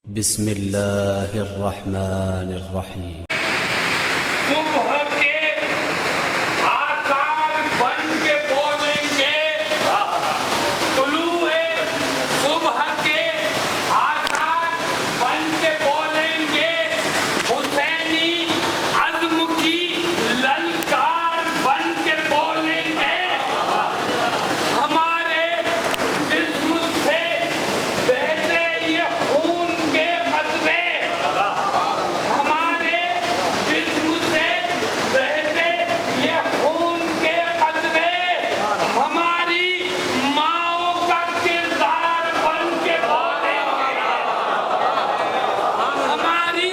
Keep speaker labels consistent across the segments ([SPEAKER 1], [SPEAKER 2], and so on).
[SPEAKER 1] بسم اللہ الرحمن الرحیم۔
[SPEAKER 2] صبح کے آثار بن کے بولیں گے، طلوع صبح کے آثار بن کے بولیں گے، حسینی عزم کی للکار بن کے بولیں گے، ہمارے جسم سے بہتے یہ خون کے قطرے، ہمارے جسم سے بہتے یہ خون کے قطرے، ہماری ماؤں کا کردار بن کے بولیں گے، ہماری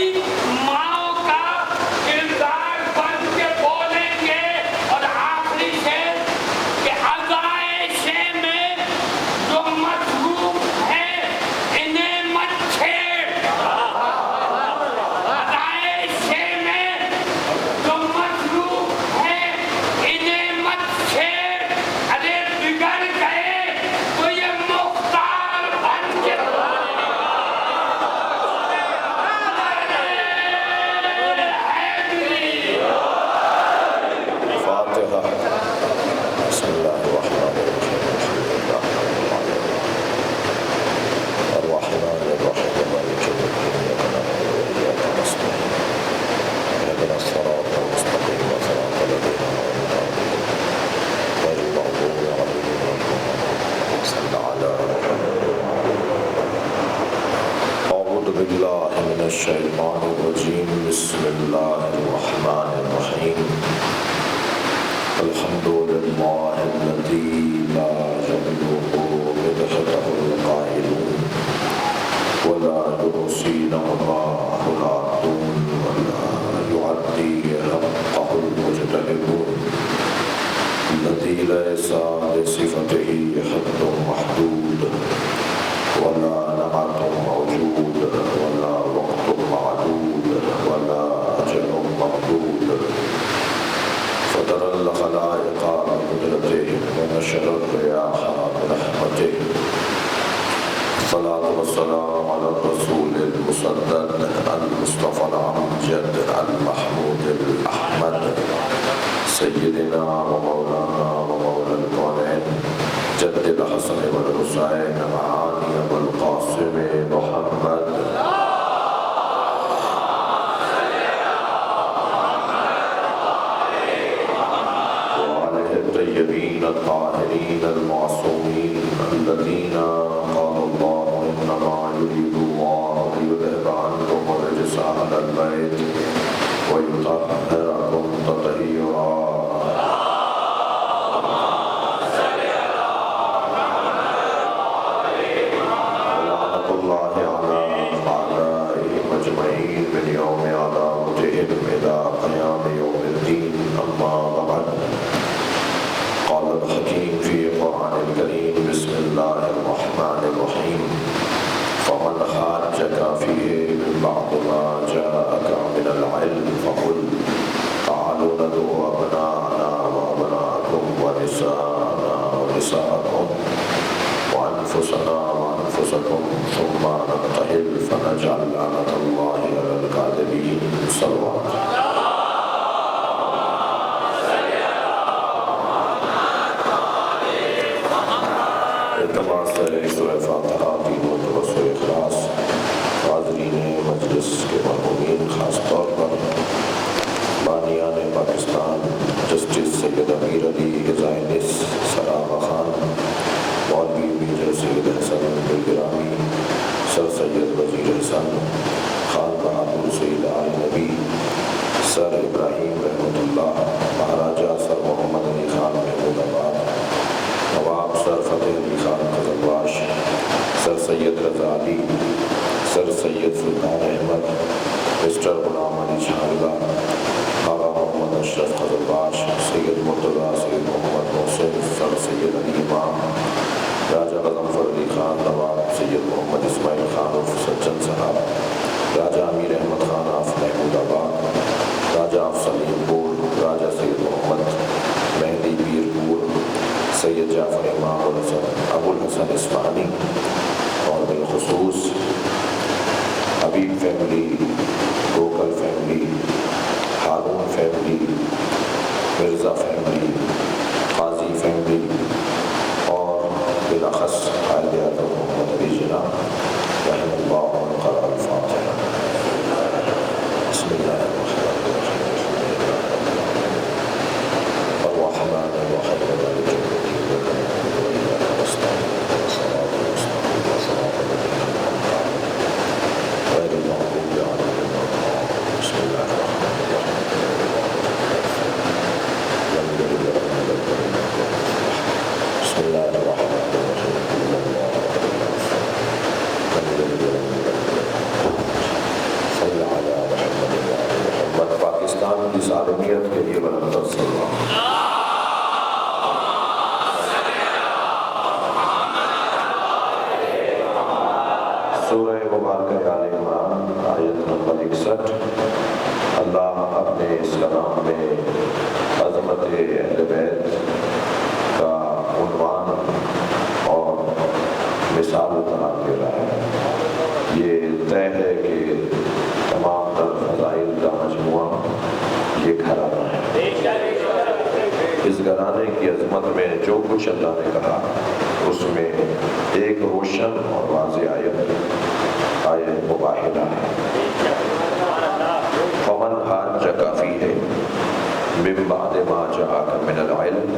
[SPEAKER 2] ماؤں کا کردار بن کے بولیں گے۔ اور آخری شعر کہ عزائے شے میں جو مصروف ہیں انہیں مت چھیڑ، عزائے شے میں جو مصروف ہیں انہیں مت چھیڑ، ارے بگڑ گئے تو یہ مختار بن کے
[SPEAKER 3] فاتحہ۔ بسم اللہ الرحمن الرحیم، الرحمن الرحیم مالک یوم الدین، ایاک نعبد و ایاک نستعین، اهدنا الصراط المستقیم صراط الذین انعمت علیہم غیر المغضوب علیہم ولا الضالین۔ صلی علی محمد۔ اعوذ باللہ من الشیطان الرجیم، بسم اللہ الرحمن الرحیم۔ الحمد للہ الذی لا یبلغ مدحته القائلون ولا یحصی نعماہ العادون ولا یعدی حقہ المجتہدون، الذی لیس لصفته حد محدود ولا نعت موجود ولا وقت معدود ولا اجل ممدود، فطر الخلائق بقدرته ونشر الرياح برحمته، الصلاة والسلام على الرسول المسدد المصطفى الأمجد المحمود الأحمد، سيدنا ومولانا ومولى الكونين جد الحسن والحسين معاني والقاسم محمد، الطيبين الطاهرين المعصومين الذين قال الله إنما يريد الله ليذهب عنكم الرجس أهل البيت ويطهركم تطهيرا۔ ولعنة الله على أعدائهم أجمعين من يوم عداوتهم إلى قيام يوم الدين، أما بعد، قال الحكيم في قرآن الكريم، بسم الله الرحمن الرحيم، فمن حاجك فيه من بعد ما جاءك من العلم فقل تعالوا ندعو أبناءنا وأبناءكم ونساءنا ونساءكم وأنفسنا وأنفسكم ثم نبتهل فنجعل لعنة الله على الكاذبين۔ صلوات۔ اعتبار سے سورہ فاتحہ تینوں توسل اخلاص، حاضرین مجلس کے مرحومین، خاص طور پر بانیان پاکستان جسٹس سید امیر علی زائنس سراغا خان، مولوی میجر سید حسن دلگرامی، سر سید وزیر حسن خان بہادر سید آل نبی، سر ابراہیم رحمۃ اللہ، مہاراجہ سر محمد علی خان محمود آباد، نواب سر فتح علی خان قزلباش، سر سید رضا علی، سر سید سلطان احمد، مسٹر غلام علی شہرگاہ، آقا محمد اشرف قزلباش، سید مرتضیٰ، سید محمد محسن، سر سید علی امام، راجہ غضنفر علی خان، نواب سید محمد اسماعیل خان عرف سچن صاحب، راجہ امیر احمد خان آف محمود آباد، راجہ آف سلیم پور، راجہ سید محمد مہدی پیر پور، سید جعفر امام ابو الحسن اصفہانی، اور بالخصوص Habib family, Gokal family, Haroon family, Mirza family, Qazi family اور بالاخص قائد اعظم محمد علی جناح رحمہ اللہ قرأ الفاتحہ۔ بسم اللہ الرحمن الرحیم الرحمن الرحیم مالک یوم الدین ایاک نعبد وایاک نستعین صراط المستقیم صراط الذین انعمت علیہم غیر المغضوب علیہم ولا الضالین۔ بسم اللہ الرحمن الرحیم بسم اللہ الرحمن الرحیم صلی علی محمد وعلی محمد۔ پاکستان کی سالمیت کے لیے بلند صلوات۔ سورہ مبارکہ آل عمران آیت نمبر 61۔ اللہ اپنے اس کلام میں عظمت اہل بیت کا عنوان اور مثال قرار دے رہا ہے۔ یہ طے ہے کہ تمام تر فضائل کا مجموعہ یہ گھرانہ ہے۔ اس گھرانے کی عظمت میں جو کچھ اللہ نے کہا اس میں ایک روشن اور واضح آیت مباحثہ ہے۔ فمن حاجک فیہ من بعد ما جاءک من العلم،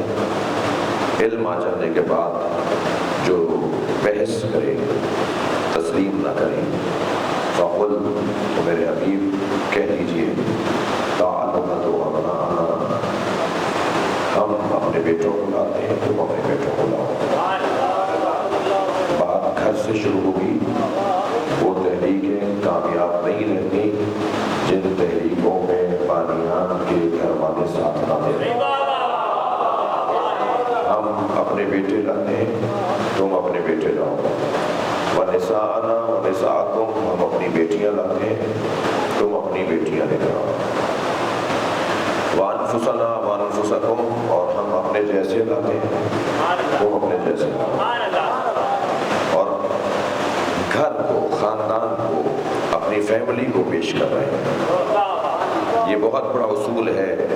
[SPEAKER 3] علم آ جانے کے بعد جو بحث کرے، تسلیم نہ کرے، فقل، تو میرے حبیب کہہ دیجئے، تعالوا ندعو ابناءنا، ہم اپنے بیٹوں کو لاتے ہیں، تم اپنے بیٹوں کو لاؤ۔ بات گھر سے شروع ہوگی۔ وہ تحریکیں کامیاب نہیں رہتی جن تحریکوں میں بانیان کے گھر والے ساتھ نہ دیں۔ ہم اپنے بیٹے لاتے ہیں، تم اپنے بیٹے لاؤ۔ وَنِسَاءَنَا وَنِسَاءَكُمْ، ہم اپنی بیٹیاں لاتے ہیں، تم اپنی بیٹیاں لے کر آؤ۔ وَأَنفُسَنَا وَأَنفُسَكُمْ، اور ہم اپنے جیسے لاتے ہیں، تم اپنے جیسے لاؤ۔ اور گھر کو، خاندان کو، اپنی فیملی کو پیش کر رہے ہیں۔ یہ بہت بڑا اصول ہے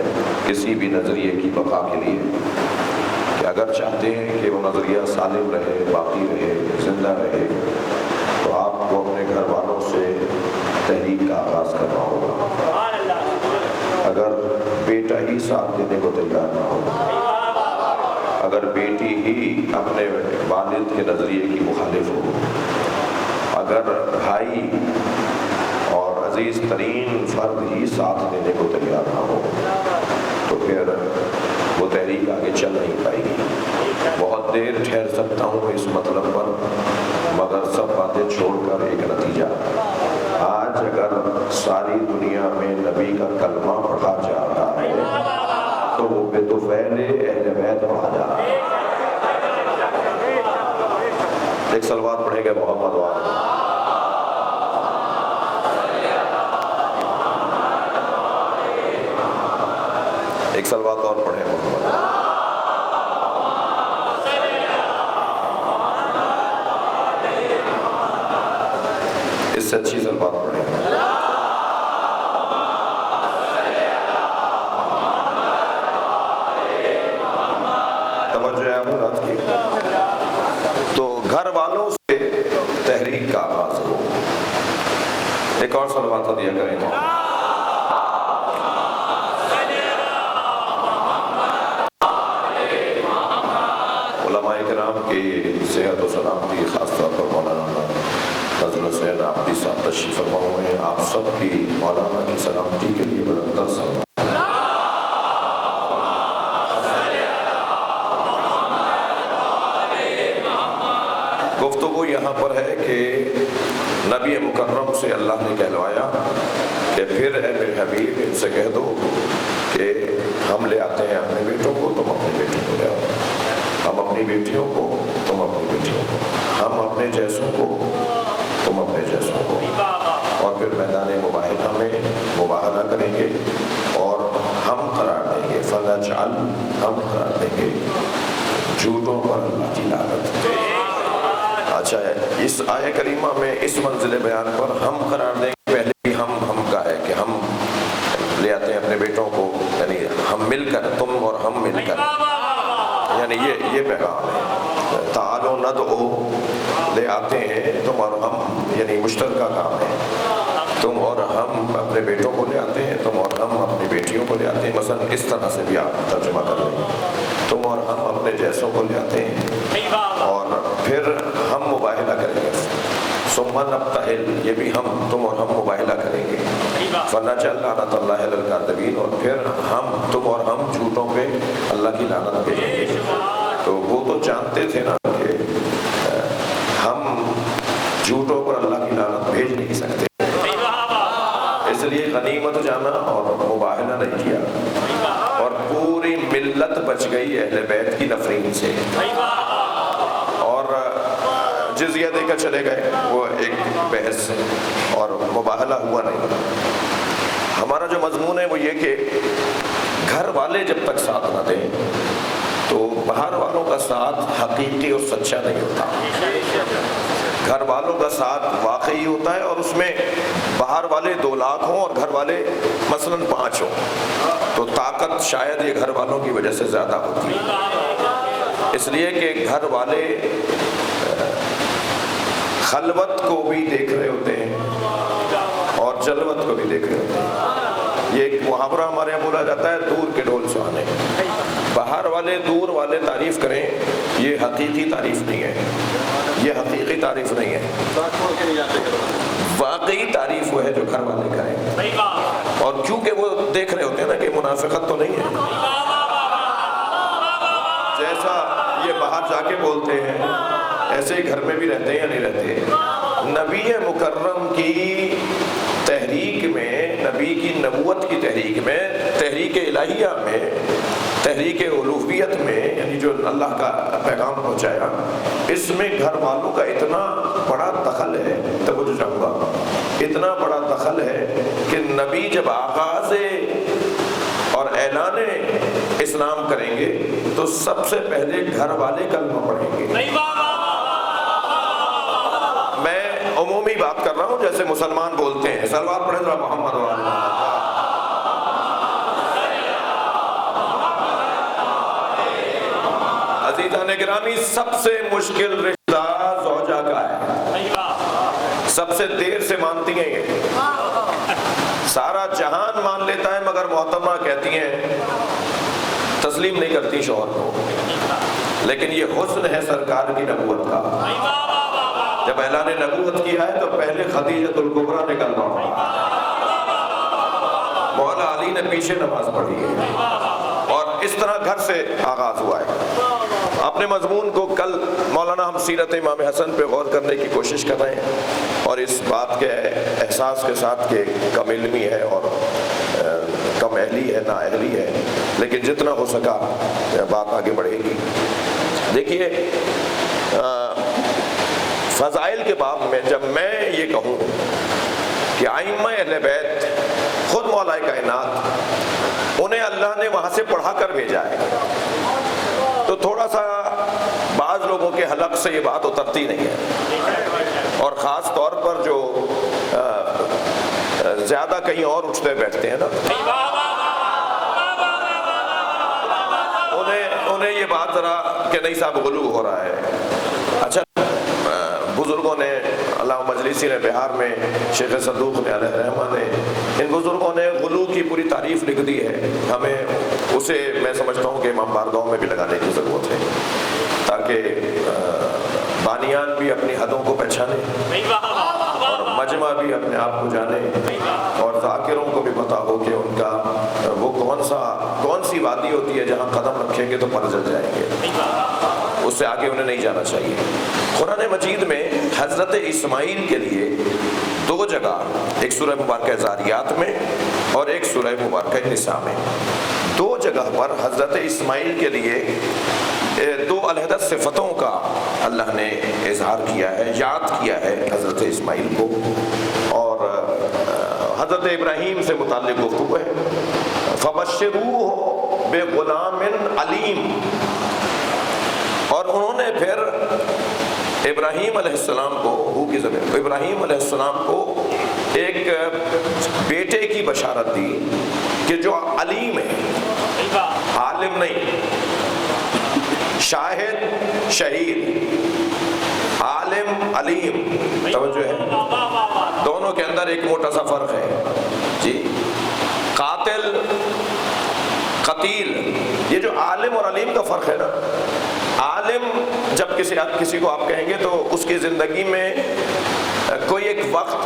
[SPEAKER 3] کسی بھی نظریے کی بقا کے لیے، کہ اگر چاہتے ہیں کہ وہ نظریہ سالم رہے، باقی رہے، زندہ رہے، تو آپ کو اپنے گھر والوں سے تحریک کا آغاز کرنا ہوگا۔ اگر بیٹا ہی ساتھ دینے کو تیار نہ ہو، اگر بیٹی ہی اپنے والد کے نظریے کی مخالف ہو، اگر بھائی اور عزیز ترین فرد ہی ساتھ دینے کو تیار نہ ہو، تو پھر وہ تحریک آگے چل نہیں پائے گی۔ بہت دیر ٹھہر سکتا ہوں اس مطلب پر، مگر سب باتیں چھوڑ کر ایک نتیجہ۔ آج اگر ساری دنیا میں نبی کا کلمہ پڑھا جا رہا ہے تو وہ بطفیل اہل بیت پڑھا جا رہا ہے۔ ایک صلوات پڑھیں گے محمد وآلہ۔ ایک صلوات اور پڑھیں محمد۔ اس سے اچھی صلوات پڑھیں۔ توجہ ہے حضرات کی۔ تو گھر والوں سے تحریک کا آغاز ہو۔ ایک اور صلوات دیا کریں گے۔ علماء کرام کی صحت و سلامتی، خاص طور پر مولانا حضرت سید عابدی صاحب تشریف فرما ہوئے ہیں، آپ سب کی مولانا کی سلامتی کے لیے بلند صلوات۔ گفتگو یہاں پر ہے کہ نبی مکرم سے اللہ نے کہلوایا کہ پھر اے میرے حبیب ان سے کہہ دو کہ ہم لے آتے ہیں اپنے بیٹوں کو، تم اپنے بیٹوں کو لے آؤ، ہم اپنی بیٹیوں کو، تم اپنی بیٹیوں کو، ہم اپنے جیسوں کو، تم اپنے جیسوں کو، اور پھر میدان مباحثہ میں مباحثہ کریں گے اور ہم قرار دیں گے، فنجعل، ہم قرار دیں گے جھوٹوں پر اللہ کی لعنت۔ اچھا ہے، اس اس آیہ کریمہ میں اس منزل بیان پر ہم قرار دیں گے. پہلے بھی ہم کا ہے کہ ہم لے آتے ہیں اپنے بیٹوں کو، یعنی ہم مل کر، تم اور ہم مل کر، یعنی یہ پیغام ہے. تعالوا ندعو، لے آتے ہیں تم اور ہم، یعنی مشترکہ کام ہے. تم اور ہم اپنے بیٹوں کو لے آتے ہیں، تم اور ہم اپنی بیٹیوں کو لے آتے ہیں. مثلا اس طرح سے بھی آپ ترجمہ کر لیں، تم اور ہم اپنے جیسوں کو لے آتے ہیں اور پھر ہم مباہلہ کریں گے. ثم نبتہل، یہ بھی تم اور ہم مباہلہ کریں گے. فنجعل لعنۃ اللہ علی الکاذبین، اور پھر تم اور ہم جھوٹوں پہ اللہ کی لعنت بھیجیں گے. تو وہ تو جانتے تھے نا کہ ہم جھوٹوں پر اللہ کی لعنت بھیج نہیں سکتے، اس لیے غنیمت جانا اور مباہلہ نہیں کیا، اور پوری ملت بچ گئی اہل بیت کی نفرین سے، اور جزیہ دے کر چلے گئے. وہ ایک بحث اور مباہلہ ہوا نہیں. ہمارا جو مضمون ہے وہ یہ کہ گھر والے جب تک ساتھ نہ دیں تو باہر والوں کا ساتھ حقیقی اور سچا نہیں ہوتا. گھر والوں کا ساتھ واقعی ہوتا ہے، اور اس میں باہر والے 2 لاکھ ہوں اور گھر والے مثلاً 5 ہوں، تو طاقت شاید یہ گھر والوں کی وجہ سے زیادہ ہوتی ہے. اس لیے کہ گھر والے خلوت کو بھی دیکھ رہے ہوتے ہیں اور جلوت کو بھی دیکھ رہے ہوتے ہیں. یہ ایک محاورہ ہمارے یہاں بولا جاتا ہے، دور کے ڈھول سہانے. باہر والے دور والے تعریف کریں، یہ حقیقی تعریف نہیں ہے، یہ حقیقی تعریف نہیں ہے. واقعی تعریف وہ ہے جو گھر والے کریں، اور کیونکہ وہ دیکھ رہے ہوتے ہیں نا کہ منافقت تو نہیں ہے. جیسا یہ باہر جا کے بولتے ہیں ایسے ہی گھر میں بھی رہتے ہیں یا نہیں رہتے. نبی مکرم کی تحریک میں، نبی کی نبوت کی تحریک میں، تحریک الہیہ میں، تحریک الوہیت میں، یعنی جو اللہ کا پیغام پہنچایا، اس میں گھر والوں کا اتنا بڑا دخل ہے. توجہ چاہوں گا، اتنا بڑا دخل ہے کہ نبی جب آغاز اور اعلان اسلام کریں گے تو سب سے پہلے گھر والے کلمہ پڑھیں گے. میں عمومی بات کر رہا ہوں، جیسے مسلمان بولتے ہیں صلوات پڑھیں ذرا محمد وعلیہ. عزیزان گرامی، سب سے مشکل رشتہ زوجہ کا ہے، سب سے دیر سے مانتی ہیں. یہ سارا جہان مان لیتا ہے مگر محترمہ کہتی ہیں، تسلیم نہیں کرتی شوہر کو. لیکن یہ حسن ہے سرکار کی نبوت کا. جب اعلان نبوت کیا ہے تو پہلے خدیجۃ الکبریٰ نے کلمہ پڑھا، مولا علی نے پیچھے نماز پڑھی ہے، اور اس طرح گھر سے آغاز ہوا ہے. اپنے مضمون کو کل مولانا ہم سیرت امام حسن پہ غور کرنے کی کوشش کر رہے ہیں، اور اس بات کے احساس کے ساتھ کہ کم علمی ہے اور کم اہلی ہے، نا اہلی ہے، لیکن جتنا ہو سکا بات آگے بڑھے گی. دیکھیے، فضائل کے باب میں جب میں یہ کہوں کہ ائمہ اہل بیت خود مولا کائنات، انہیں اللہ نے وہاں سے پڑھا کر بھیجا ہے، تو تھوڑا سا بعض لوگوں کے حلق سے یہ بات اترتی نہیں ہے، اور خاص طور پر جو زیادہ کہیں اور اٹھتے بیٹھتے ہیں نا، انہیں یہ بات ذرا کہ نہیں صاحب غلو ہو رہا ہے. اچھا، بزرگوں نے، علامہ مجلسی نے بہار میں، شیخ صدوق نے علیہ رحمہ نے، ان بزرگوں نے غلو کی پوری تعریف لکھ دی ہے. ہمیں اسے میں سمجھتا ہوں کہ امام بارگاہوں میں بھی لگانے کی ضرورت ہے، تاکہ بانیان بھی اپنی حدوں کو پہچانے اور مجمع بھی اپنے آپ کو جانے، اور ذاکروں کو بھی پتا ہو کہ ان کا وہ کون سی وادی ہوتی ہے جہاں قدم رکھیں گے تو پر جل جائیں گے، اس سے آگے انہیں نہیں جانا چاہیے. قرآن مجید میں حضرت اسماعیل کے لیے 2 جگہ، ایک سورہ مبارکہ ذاریات میں اور ایک سورہ مبارکہ نساء میں، 2 جگہ پر حضرت اسماعیل کے لیے 2 علیحدہ صفتوں کا اللہ نے اظہار کیا ہے، یاد کیا ہے حضرت اسماعیل کو. اور حضرت ابراہیم سے متعلق گفتگو ہے، فَبَشِّرُوهُ بِغُلَامٍ عَلِيمٍ، اور انہوں نے پھر ابراہیم علیہ السلام کو کی زمین ابراہیم علیہ السلام کو ایک بیٹے کی بشارت دی کہ جو علیم ہے، عالم نہیں، شاہد شہید، عالم علیم، توجہ ہے، دونوں کے اندر ایک موٹا سا فرق ہے جی۔ قاتل قتیل، یہ جو عالم اور علیم کا فرق ہے نا، عالم جب کسی کو آپ کہیں گے تو اس کی زندگی میں کوئی ایک وقت،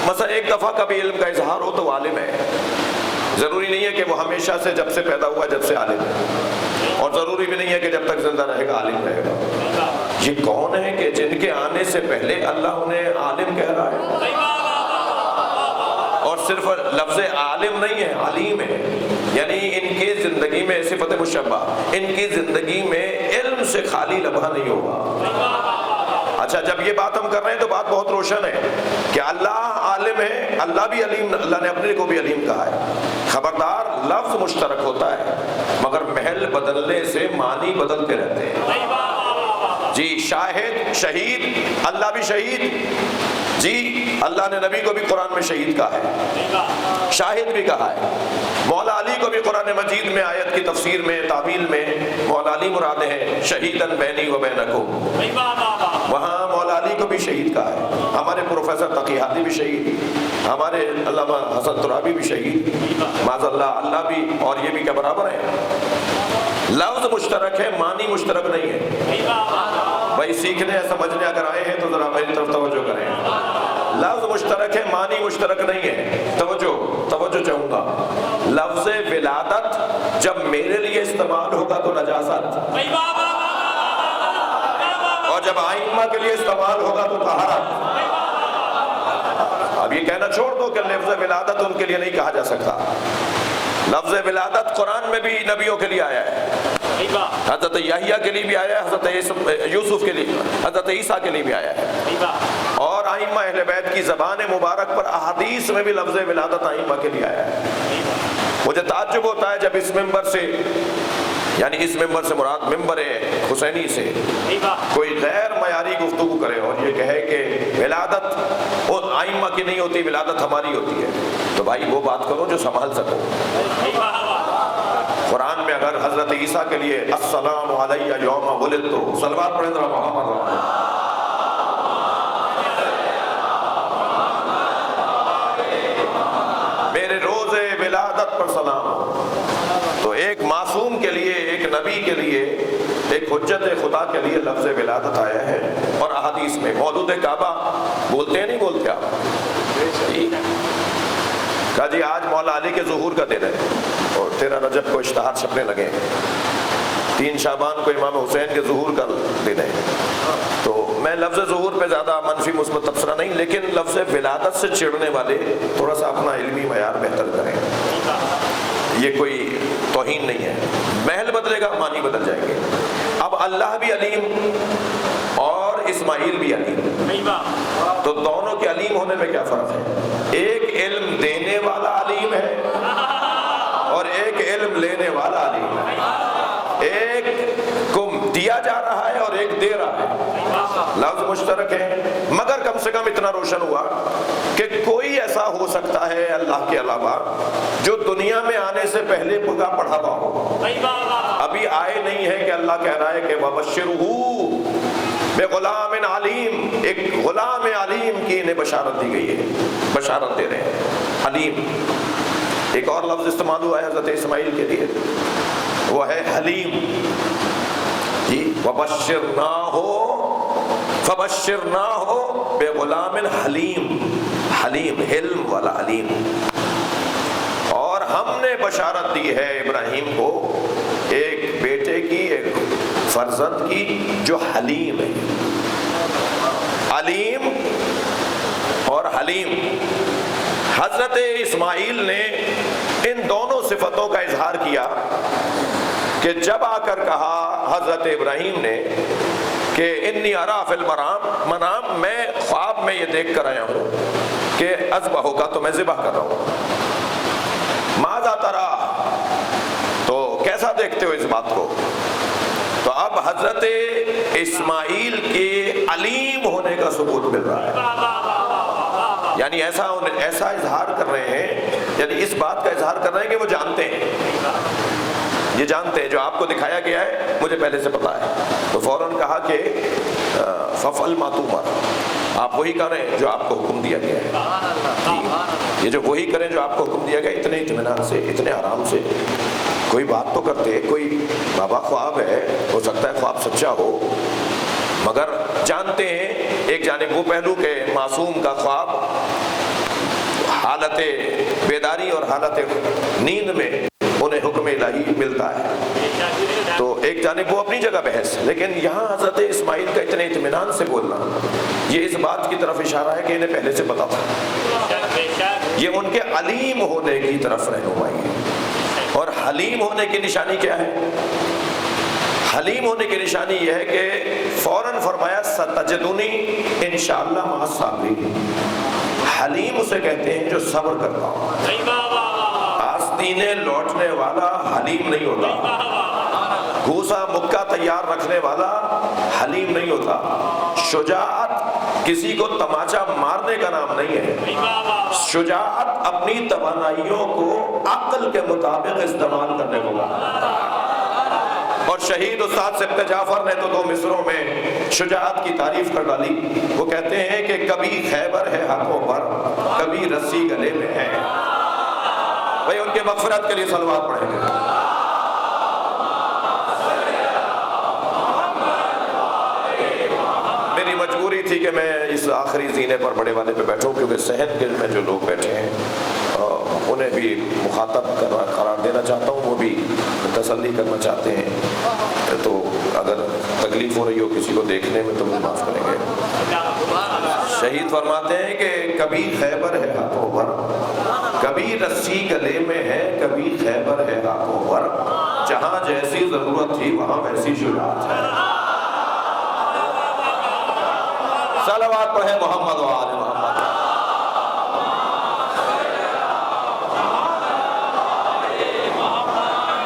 [SPEAKER 3] مثلا ایک دفعہ کبھی علم کا اظہار ہو تو وہ عالم ہے، ضروری نہیں ہے کہ وہ ہمیشہ سے جب سے پیدا ہوا جب سے عالم ہے، اور ضروری بھی نہیں ہے کہ جب تک زندہ رہے گا عالم رہے گا۔ یہ کون ہے کہ جن کے آنے سے پہلے اللہ انہیں عالم کہہ رہا ہے، اور صرف لفظ عالم نہیں ہے، علیم ہے، یعنی ان کی زندگی میں صفت مشبہ، ان کی زندگی میں علم سے خالی لمحہ نہیں ہوگا۔ اچھا، جب یہ بات ہم کر رہے ہیں تو بات بہت روشن ہے کہ اللہ عالم ہے، اللہ بھی علیم، اللہ نے اپنے کو بھی علیم کہا ہے۔ خبردار، لفظ مشترک ہوتا ہے مگر محل بدلنے سے معنی بدلتے رہتے ہیں جی۔ شاہد شہید، اللہ بھی شہید جی، اللہ نے نبی کو بھی قرآن میں شہید کہا ہے، شاہد بھی کہا ہے۔ مولا علی کو بھی قرآن مجید میں آیت کی تفسیر میں تعویل میں مولا علی مراد ہے شہیدن بینی و بینکم، وہاں مولا علی کو بھی شہید کہا ہے۔ ہمارے پروفیسر تقی ہادی بھی شہید، ہمارے علامہ حسن ترابی بھی شہید، معاذ اللہ، اللہ بھی اور یہ بھی کیا برابر ہیں؟ لفظ مشترک ہے، معنی مشترک نہیں ہے۔ بھائی سیکھنے سمجھنے اگر آئے ہیں تو ذرا میری طرف توجہ کریں۔ لفظ مشترک ہے، معنی مشترک نہیں ہے۔ توجہ چاہوں گا، لفظ ولادت جب میرے لیے استعمال ہوگا تو نجاست، اور جب آئمہ کے لیے استعمال ہوگا تو طہارت۔ اب یہ کہنا چھوڑ دو کہ لفظ ولادت ان کے لیے نہیں کہا جا سکتا۔ لفظ ولادت قرآن میں بھی نبیوں کے لیے آیا ہے، حضرت یحییٰ کے لیے بھی آیا ہے، حضرت یوسف کے لیے، حضرت عیسیٰ کے لیے بھی آیا ہے، اور آئمہ اہل بیت کی زبان مبارک پر احادیث میں بھی لفظ ولادت آئمہ کے لیے آیا ہے۔ مجھے تعجب ہوتا ہے جب اس ممبر سے، یعنی اس ممبر سے مراد ممبر حسینی سے، کوئی غیر معیاری گفتگو کرے اور یہ کہے کہ ولادت وہ آئمہ کی نہیں ہوتی، ولادت ہماری ہوتی ہے، تو بھائی وہ بات کرو جو سنبھال سکو۔ قرآن میں اگر حضرت عیسیٰ کے لیے السلام علیہ یوم ولدت، صلوات پڑھیں ذرا محمد، میرے روز ولادت پر سلام، تو ایک معصوم کے لیے، ایک نبی کے لیے، ایک حجت خدا کے لیے لفظ ولادت آیا ہے۔ اور احادیث میں مولود کعبہ بولتے ہیں، نہیں بولتے آپ؟ کہا جی آج مولا علی کے ظہور کا دن ہے، اور 13 رجب کو اشتہار چھپنے لگے، 3 شعبان کو امام حسین کے ظہور کا دن ہے۔ تو میں لفظ ظہور پہ زیادہ منفی مثبت تبصرہ نہیں، لیکن لفظ ولادت سے چڑھنے والے تھوڑا سا اپنا علمی معیار بہتر کریں، یہ کوئی توہین نہیں ہے۔ محل بدلے گا، معنی بدل جائیں گے۔ اب اللہ بھی علیم اور اسماعیل بھی علیم، تو دونوں کے علیم ہونے میں کیا فرق ہے؟ ایک علم دینے والا علیم ہے اور ایک علم لینے والا علیم ہے، ایک کو دیا جا رہا ہے اور ایک دے رہا ہے، لفظ مشترک ہے، مگر کم سے کم اتنا روشن ہوا کہ کوئی ایسا ہو سکتا ہے اللہ کے علاوہ جو دنیا میں آنے سے پہلے پڑھا ہوا ہو، ابھی آئے نہیں ہے کہ اللہ کہہ رہا ہے کہ وَبَشِّرْهُ بِغُلَامٍ عَلِيمٍ، ایک غلام علیم کی انہیں بشارت دی گئی ہے، بشارت دے رہے ہیں علیم۔ ایک اور لفظ استعمال ہوا ہے حضرت اسماعیل کے لیے، وہ ہے حلیم جی، وَبَشِّرْنَاهُ فَبَشِّرْنَاهُ بِغُلَامٍ حلیم، حلیم علم والا علیم۔ اور ہم نے بشارت دی ہے ابراہیم کو ایک بیٹے کی، ایک فرزند کی جو حلیم ہے، علیم اور حلیم۔ حضرت اسماعیل نے ان دونوں صفتوں کا اظہار کیا کہ جب آ کر کہا حضرت ابراہیم نے کہ انی ارا فی المنام، میں خواب میں یہ دیکھ کر آیا ہوں کہ اذبح ہوگا، تو میں ذبح کر رہا ہوں۔ ماذا ترا، تو کیسا دیکھتے ہو اس بات کو؟ تو اب حضرت اسماعیل کے علیم ہونے کا ثبوت مل رہا ہے، یعنی ایسا اظہار کر رہے ہیں، یعنی اس بات کا اظہار کر رہے ہیں کہ وہ جانتے ہیں، یہ جانتے ہیں جو آپ کو دکھایا گیا ہے مجھے پہلے سے پتا ہے۔ تو فوراً کہا کہ ففعل ما تؤمر، آپ وہی کریں جو آپ کو حکم دیا گیا ہے، یہ جو وہی کریں جو آپ کو حکم دیا گیا، اتنے اطمینان سے، اتنے آرام سے۔ کوئی بات تو کرتے، کوئی بابا خواب ہے، ہو سکتا ہے خواب سچا ہو، مگر جانتے ہیں ایک جانب وہ پہلو کہ معصوم کا خواب حالت بیداری اور حالت نیند میں انہیں حکم الہی ملتا ہے، تو ایک جانب وہ اپنی جگہ بحث، لیکن یہاں حضرت اسماعیل کا اتنے اطمینان سے بولنا یہ اس بات کی طرف اشارہ ہے کہ انہیں پہلے سے پتا تھا، یہ ان کے علیم ہونے کی طرف رہنمائی ہے۔ اور حلیم ہونے کی نشانی کیا ہے؟ حلیم ہونے کی نشانی یہ ہے کہ فوراً فرمایا ستجدونی انشاءاللہ مع الصابرین۔ حلیم اسے کہتے ہیں جو صبر کرتا ہو، آستینے لوٹنے والا حلیم نہیں ہوتا، گھوسا مکہ تیار رکھنے والا حلیم نہیں ہوتا، شجاعت کسی کو تماچا مارنے کا نام نہیں ہے، شجاعت اپنی توانائیوں کو عقل کے مطابق استعمال کرنے کو کہا۔ اور شہید استاد سبت جعفر نے تو 2 مصروں میں شجاعت کی تعریف کر ڈالی، وہ کہتے ہیں کہ کبھی خیبر ہے ہاتھوں پر، کبھی رسی گلے میں ہے۔ بھائی ان کے مغفرت کے لیے صلوات پڑھیں گے۔ میری مجبوری تھی کہ میں اس آخری زینے پر بڑے والے پہ بیٹھوں، کیونکہ صحت کے میں جو لوگ بیٹھے ہیں انہیں بھی مخاطب قرار دینا چاہتا ہوں، وہ بھی تسلی کرنا چاہتے ہیں، تو اگر تکلیف ہو رہی ہو کسی کو دیکھنے میں تو مجھے معاف کریں گے۔ شہید فرماتے ہیں کہ کبھی خیبر ہے ہاتھوں پر، کبھی رسی گلے میں ہے، کبھی خیبر ہے ہاتھوں پر، جہاں جیسی ضرورت تھی وہاں ویسی شجاعت ہے۔ صلوات پڑھیں محمد و آل محمد۔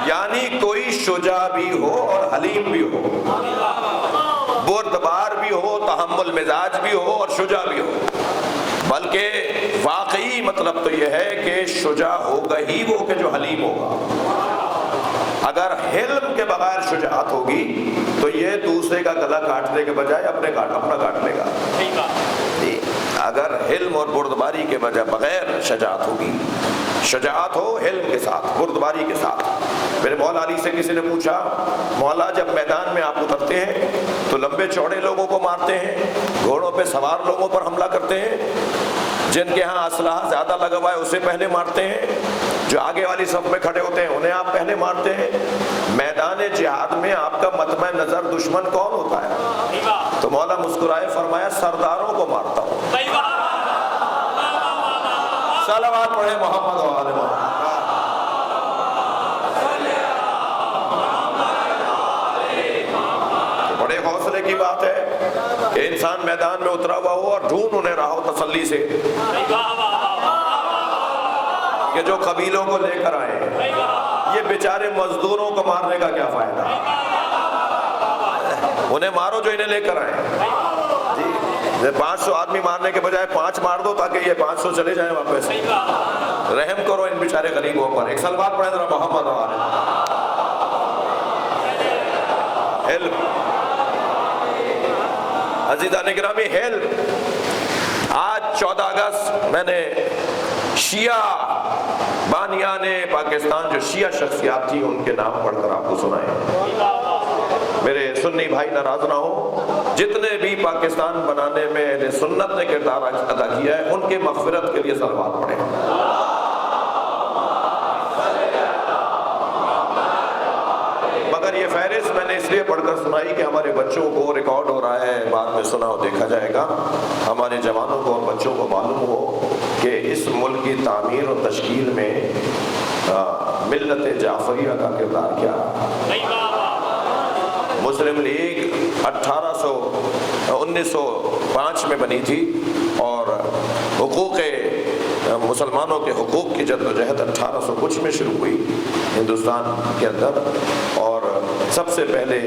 [SPEAKER 3] یعنی کوئی شجاع بھی ہو اور حلیم بھی ہو، بردبار بھی ہو، تحمل مزاج بھی ہو اور شجاع بھی ہو، بلکہ واقعی مطلب تو یہ ہے کہ شجاع ہوگا ہی وہ کہ جو حلیم ہوگا۔ اگر حلم کے بغیر شجاعت ہوگی تو یہ دوسرے کا گلا کاٹنے کے بجائے اپنا کاٹ لے گا۔ اگر حلم اور بردباری کے بغیر شجاعت ہوگی، شجاعت ہو حلم کے ساتھ، بردباری کے ساتھ۔ میرے مولا علی سے کسی نے پوچھا، مولا جب میدان میں آپ اترتے ہیں تو لمبے چوڑے لوگوں کو مارتے ہیں، گھوڑوں پہ سوار لوگوں پر حملہ کرتے ہیں، جن کے ہاں اسلحہ زیادہ لگا ہوا ہے اسے پہلے مارتے ہیں، جو آگے والی صف میں کھڑے ہوتے ہیں انہیں آپ پہلے مارتے ہیں، میدان جہاد میں آپ کا مطمع نظر دشمن کون ہوتا ہے؟ تو مولا مسکرائے فرمایا سرداروں کو مارتا ہوں۔ صلوات پڑھیں محمد و آل محمد۔ بڑے حوصلے کی بات ہے کہ انسان میدان میں اترا ہوا ہو اور ڈھونڈ انہیں رہا ہو تسلی سے کہ جو قبیلوں کو لے کر آئے، یہ بیچارے مزدوروں کو مارنے کا کیا فائدہ، انہیں مارو جو انہیں لے کر آئے۔ 500 آدمی مارنے کے بجائے 5 مار دو تاکہ یہ 500 چلے جائیں واپس۔ رحم کرو ان بیچارے غریبوں پر۔ ایک صلوات پڑھیں ذرا محمد والے۔ ہیلپ عزیزان گرامی، ہیلپ۔ آج 14 اگست میں نے شیعہ بانیان پاکستان جو شیعہ شخصیات تھی ان کے نام پڑھ کر آپ کو سنائے۔ میرے سنی بھائی ناراض نہ ہو، جتنے بھی پاکستان بنانے میں اہل سنت نے کردار ادا کیا ہے ان کے مغفرت کے لیے صلوات پڑھیں۔ مگر یہ فہرست میں نے اس لیے پڑھ کر سنائی کہ ہمارے بچوں کو ریکارڈ ہو رہا ہے، بعد میں سنا ہو دیکھا جائے گا، ہمارے جوانوں کو اور بچوں کو معلوم ہو کہ اس ملک کی تعمیر اور تشکیل میں ملت جعفریہ کا کردار کیا۔ مسلم لیگ 1905 میں بنی تھی اور حقوق مسلمانوں کے حقوق کی جدوجہد 1800 کچھ میں شروع ہوئی ہندوستان کے اندر، اور سب سے پہلے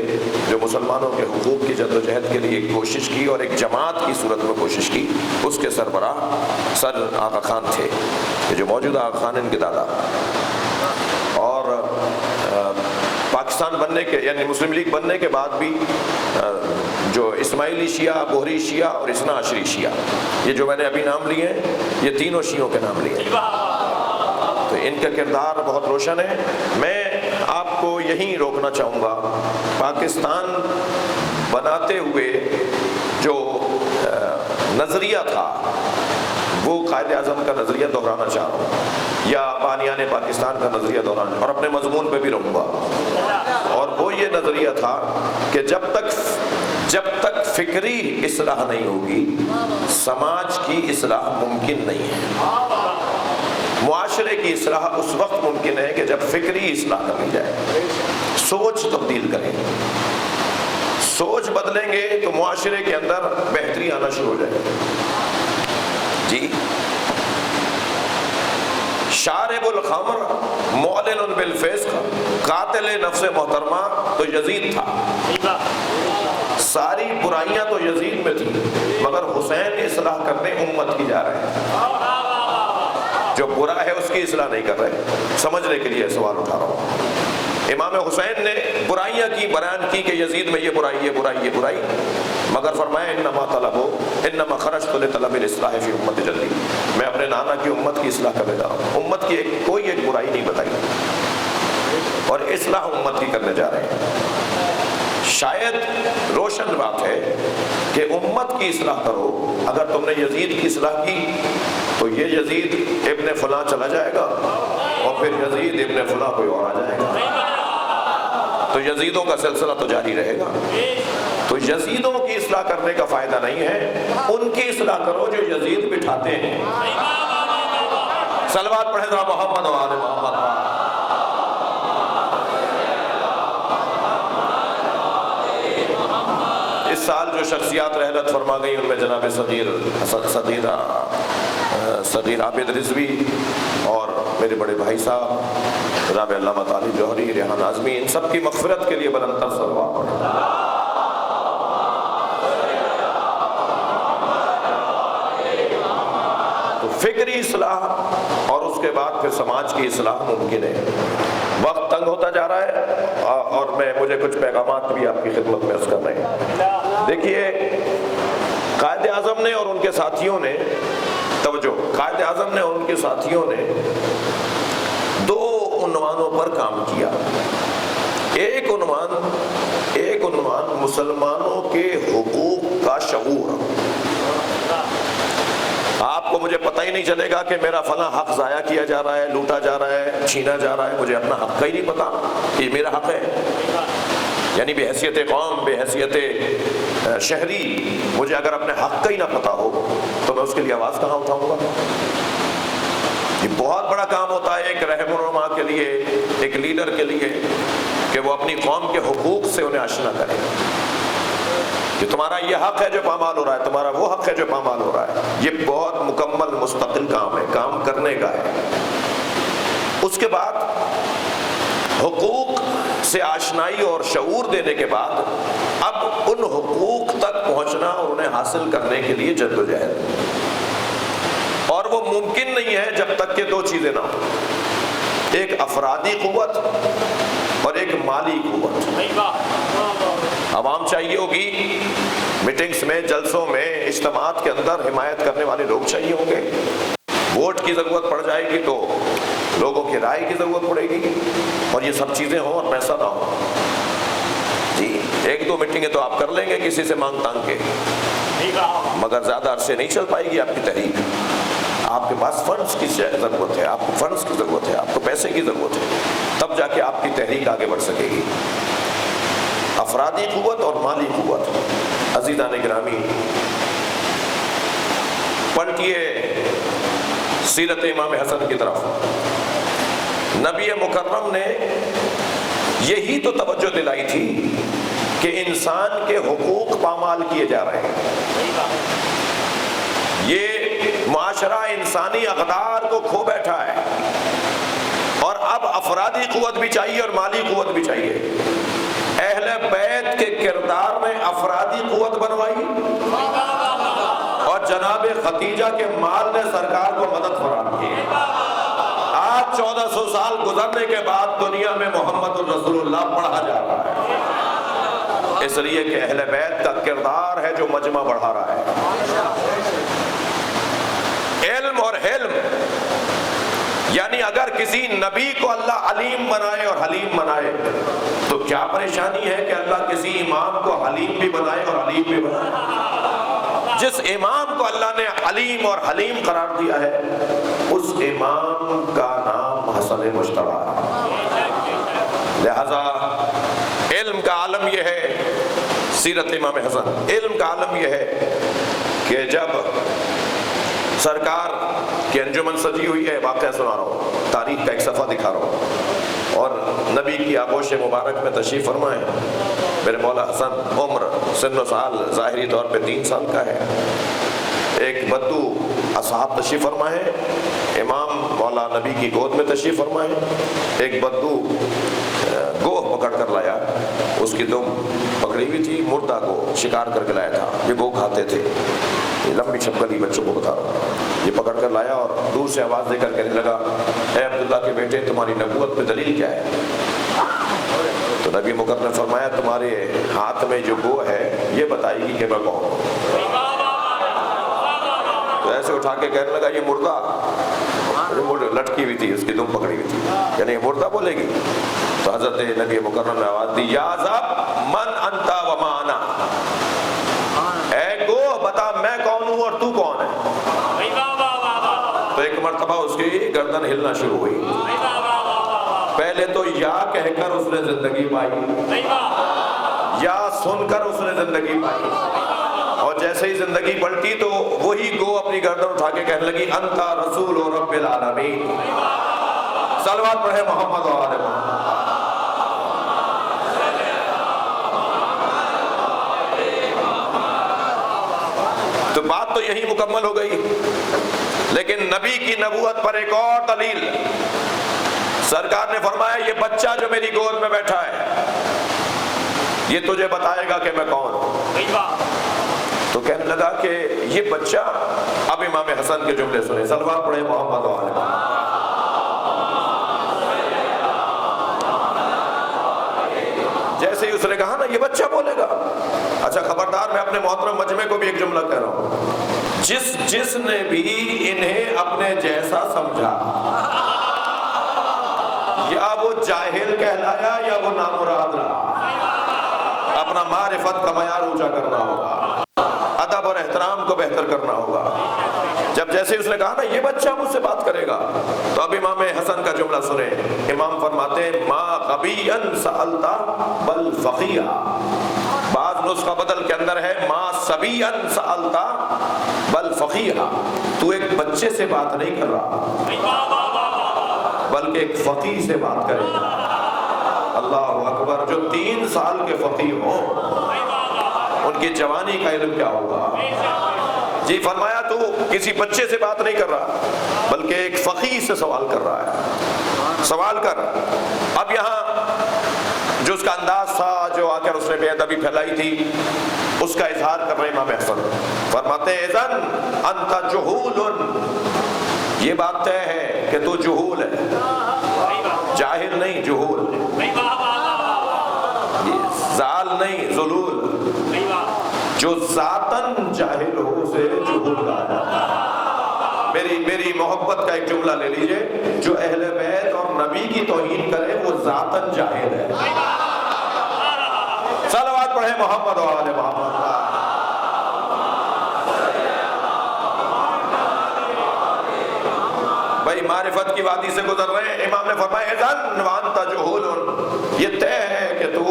[SPEAKER 3] جو مسلمانوں کے حقوق کی جدوجہد کے لیے ایک کوشش کی اور ایک جماعت کی صورت میں کوشش کی، اس کے سربراہ سر آغا خان تھے، جو موجودہ آغا خان ان کے دادا. اور پاکستان بننے کے یعنی مسلم لیگ بننے کے بعد بھی جو اسماعیلی شیعہ، بوہری شیعہ اور اثنا عشری شیعہ، یہ جو میں نے ابھی نام لیے ہیں، یہ تینوں شیعوں کے نام لیے، تو ان کا کردار بہت روشن ہے. میں آپ کو یہیں روکنا چاہوں گا. پاکستان بناتے ہوئے جو نظریہ تھا وہ قائد اعظم کا نظریہ دہرانا چاہ رہا ہوں، یا بانیان پاکستان کا نظریہ دہرانا، اور اپنے مضمون پہ بھی رہوں گا. اور وہ یہ نظریہ تھا کہ جب تک فکری اصلاح نہیں ہوگی، سماج کی اصلاح ممکن نہیں ہے. معاشرے کی اصلاح اس وقت ممکن ہے کہ جب فکری اصلاح کر لی جائے، سوچ تبدیل کریں. سوچ بدلیں گے تو معاشرے کے اندر بہتری آنا شروع ہو جائے گی. جی، شارب الخمر معلن بالفسق، قاتل نفس محترمہ تو یزید تھا. ساری برائیاں تو یزید میں تھیں، مگر حسین اصلاح کرنے امت کی جا رہے ہیں. جو برا ہے اس کی اصلاح نہیں کر رہے. سمجھنے کے لیے سوال اٹھا رہا ہوں. امام حسین نے برائیاں کی، بیان کی کہ یزید میں یہ برائی، یہ برائی، یہ برائی، مگر فرمایا انما خرجت لطلب الاصلاح فی امت جدی، میں اپنے نانا کی امت کی اصلاح کرنے جا رہا ہوں. امت کی کوئی ایک برائی نہیں بتائی، اور اصلاح امت کی کرنے جا رہے ہیں. شاید روشن بات ہے کہ امت کی اصلاح کرو. اگر تم نے یزید کی اصلاح کی تو یہ یزید ابن فلاں چلا جائے گا، اور پھر یزید ابن فلاں کوئی اور آ جائے گا، تو یزیدوں کا سلسلہ تو جاری رہے گا. تو یزیدوں کی اصلاح کرنے کا فائدہ نہیں ہے، ان کی اصلاح کرو جو یزید بٹھاتے ہیں. صلوات پڑھیں ذرا محمد و آل محمد. اس سال جو شخصیات رحلت فرما گئی ان میں جناب صغیر عابد رضوی اور میرے بڑے بھائی صاحب جناب علامہ طالب جوہری، ریحان اعظمی، ان سب کی مغفرت کے لیے بلند تر صلوات پڑھیں. تو فکری اصلاح اور اس کے بعد پھر سماج کی اصلاح ممکن ہے. وقت تنگ ہوتا جا رہا ہے اور مجھے کچھ پیغامات بھی آپ کی خدمت میں عرض کر رہے ہیں. دیکھیے، قائد اعظم نے اور ان کے ساتھیوں نے، توجہ، قائد اعظم نے اور ان کے ساتھیوں نے دو عنوانوں پر کام کیا. ایک عنوان مسلمانوں کے حقوق کا شعور. آپ کو مجھے پتہ ہی نہیں چلے گا کہ میرا فلاں حق ضائع کیا جا رہا ہے، لوٹا جا رہا ہے، چھینا جا رہا ہے، مجھے اپنا حق کا ہی نہیں پتا کہ یہ میرا حق ہے. یعنی بے حیثیت قوم، بے حیثیت شہری، مجھے اگر اپنے حق کا ہی نہ پتا ہو تو میں اس کے لیے آواز کہاں اٹھاؤں گا؟ یہ بہت بڑا کام ہوتا ہے ایک رہنما کے لیے، ایک لیڈر کے لیے، کہ وہ اپنی قوم کے حقوق سے انہیں آشنا کرے کہ تمہارا یہ حق ہے جو پامال ہو رہا ہے، تمہارا وہ حق ہے جو پامال ہو رہا ہے. یہ بہت مکمل مستقل کام ہے، کام کرنے کا ہے. اس کے بعد حقوق سے آشنائی اور شعور دینے کے بعد اب ان حقوق تک پہنچنا اور انہیں حاصل کرنے کے لیے جدوجہد. اور وہ ممکن نہیں ہے جب تک کہ دو چیزیں نہ ہوں، ایک افرادی قوت اور ایک مالی قوت. عوام چاہیے ہوگی، میٹنگز میں، جلسوں میں، اجتماعات کے اندر حمایت کرنے والے لوگ چاہیے ہوں گے. ووٹ کی ضرورت پڑ جائے گی تو لوگوں کی رائے کی ضرورت پڑے گی، اور یہ سب چیزیں ہوں اور پیسہ نہ ہو. جی، ایک دو میٹنگیں تو آپ کر لیں گے کسی سے مانگ تانگ کے، مگر زیادہ عرصے نہیں چل پائے گی آپ کی تحریک. آپ کے پاس فنڈز کی ضرورت ہے، آپ کو فنڈز کی ضرورت ہے، آپ کو پیسے کی ضرورت ہے، تب جا کے آپ کی تحریک آگے بڑھ سکے گی. افرادی قوت اور مالی قوت. عزیزان گرامی، پلٹیے سیرت امام حسن کی طرف. نبی مکرم نے یہی تو توجہ دلائی تھی کہ انسان کے حقوق پامال کیے جا رہے ہیں. یہ معاشرہ انسانی اقدار کو کھو بیٹھا ہے اور اب افرادی قوت بھی چاہیے اور مالی قوت بھی چاہیے۔ اہل بیت کے کردار نے افرادی قوت بنوائی اور جناب خدیجہ کے مال نے سرکار کو مدد فراہم کی۔ آج 1400 سال گزرنے کے بعد دنیا میں محمد الرسول اللہ پڑھا جا رہا ہے، اس لیے کہ اہل بیت کا کردار ہے جو مجمع بڑھا رہا ہے۔ علم اور حلم، یعنی اگر کسی نبی کو اللہ علیم بنائے اور حلیم بنائے تو کیا پریشانی ہے کہ اللہ کسی امام کو حلیم بھی بنائے اور علیم بھی بنائے؟ جس امام کو اللہ نے علیم اور حلیم قرار دیا ہے اس امام کا نام حسن مجتبیٰ ہے۔ لہذا علم کا عالم یہ ہے، سیرت امام حسن، علم کا عالم یہ ہے کہ جب سرکار کی انجمن سجی ہوئی ہے، واقعہ سنا رہا ہوں، تاریخ کا ایک صفحہ دکھا رہا ہوں، اور نبی کی آغوش مبارک میں تشریف فرمائے۔ میرے مولا حسن عمر سن و سال ظاہری طور پہ 3 سال کا ہے۔ ایک بدو اصحاب تشریف فرمائے، امام مولا نبی کی گود میں تشریف فرمائے۔ ایک بدو گوہ پکڑ کر لایا، اس کی دم پکڑی ہوئی تھی، مردہ کو شکار کر کے لایا تھا، یہ گو کھاتے تھے۔ یہ لمبی چھپکلی بچوں کو بتا رہا ہوں، یہ پکڑ کر لایا اور دور سے آواز دے کر کہنے لگا، اے عبداللہ کے بیٹے، تمہاری نبوت پہ دلیل کیا ہے؟ تو نبی مکرم نے فرمایا، تمہارے ہاتھ میں جو گو ہے یہ بتائے گی کہ میں کون ہوں۔ تو ایسے اٹھا کے کہنے لگا، یہ مردہ لٹکی ہوئی تھی، اس کی دم پکڑی ہوئی تھی، یعنی یہ مردہ بولے گی؟ تو حضرت نبی مکرم نے آواز دی، یا ذب من انت وما انا، اے گو بتا میں کون ہوں اور تو کون ہے؟ تو ایک مرتبہ اس کی گردن ہلنا شروع ہوئی۔ پہلے تو یا کہہ کر اس نے زندگی پائی، یا سن کر اس نے زندگی پائی، اور جیسے ہی زندگی پلٹی تو وہی گو اپنی گردن اٹھا کے کہنے لگی، انت رسول رب العالمین، صلوات پڑھے محمد و آل محمد۔ تو بات تو یہی مکمل ہو گئی، لیکن نبی کی نبوت پر ایک اور دلیل، سرکار نے فرمایا، یہ بچہ جو میری گود میں بیٹھا ہے یہ تجھے بتائے گا کہ میں کون ہوں۔ تو کہنے لگا کہ یہ بچہ، اب امام حسن کے جملے سنیں، صلوات پڑھے محمد و آل محمد۔ جیسے ہی اس نے کہا نا یہ بچہ بولے گا، اچھا خبردار، میں اپنے محترم مجمع کو بھی ایک جملہ کہہ رہا ہوں، جس نے بھی انہیں اپنے جیسا سمجھا، یا وہ جاہل کہلایا یا وہ نامراد رہا، اپنا معرفت کا معیار اونچا کرنا ہوگا، ادب اور احترام کو بہتر کرنا ہوگا۔ جب جیسے اس نے کہا نا یہ بچہ مجھ سے بات کرے گا، تو اب امام حسن کا جملہ سنیں، امام فرماتے ہیں، ما غبیا سألتا بل فقیہا، بعض نسخہ بدل کے اندر ہے ما صبیا سألتا بل فقیہا، تو ایک بچے سے بات نہیں کر رہا بلکہ ایک فقیہ سے بات کرے گا۔ اللہ اکبر، جو 3 سال کے فقیہ ہوں ان کی جوانی کا علم کیا ہوگا؟ جی فرمایا تو کسی بچے سے بات نہیں کر رہا بلکہ ایک فقیہ سے سوال کر رہا ہے، سوال کر۔ اب یہاں جو اس کا انداز تھا، جو آ کر اس نے بے ادبی پھیلائی تھی، اس کا اظہار کر رہے امام حسن، فرماتے ہیں اذن انت جہول، یہ بات طے ہے کہ تو جہول ہے، جاہل نہیں، جہول، زال نہیں، ذلول، جو ذاتاً جاہل ہو اسے جہول کہا جاتا ہے۔ میری محبت کا ایک جملہ لے لیجئے، جو اہل بیت اور نبی کی توہین کرے وہ ذاتاً جاہل ہے۔ صلوات پڑھے محمد و آل محمد۔ بھائی معرفت کی وادی سے گزر رہے ہیں، امام نے فرمایا اذن وانت جہول، یہ طے ہے کہ تو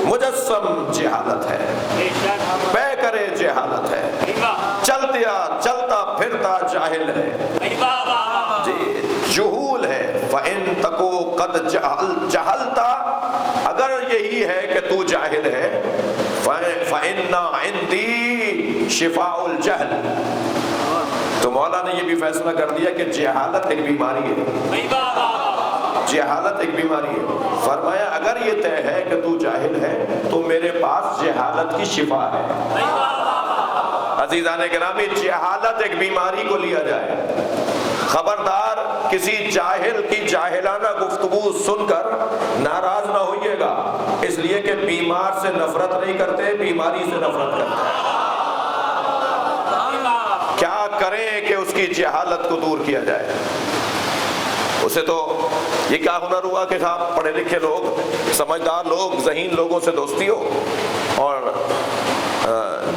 [SPEAKER 3] مجسم جہالت ہے، بے کرے جہالت ہے، چلتا پھرتا جاہل ہے، جی جہول ہے۔ فَإِن تَكُو قَدْ جَهَلْتَ، اگر یہی ہے کہ تو جاہل ہے، فَإِنَّ عِنْدِي شِفَاءُ الْجَهْلِ، تو مولا نے یہ بھی فیصلہ کر دیا کہ جہالت ایک بیماری ہے، جہالت ایک بیماری ہے۔ فرمایا اگر یہ طے ہے کہ تو جاہل ہے تو میرے پاس جہالت کی شفا ہے۔ عزیزان گرامی، جہالت ایک بیماری کو لیا جائے، خبردار کسی جاہل کی جاہلانہ گفتگو سن کر ناراض نہ ہوئیے گا، اس لیے کہ بیمار سے نفرت نہیں کرتے، بیماری سے نفرت کرتے ہیں۔ کیا کریں کہ اس کی جہالت کو دور کیا جائے؟ اسے تو یہ کیا ہنر ہوا کہ صاحب پڑھے لکھے لوگ، سمجھدار لوگ، ذہین لوگوں سے دوستی ہو، اور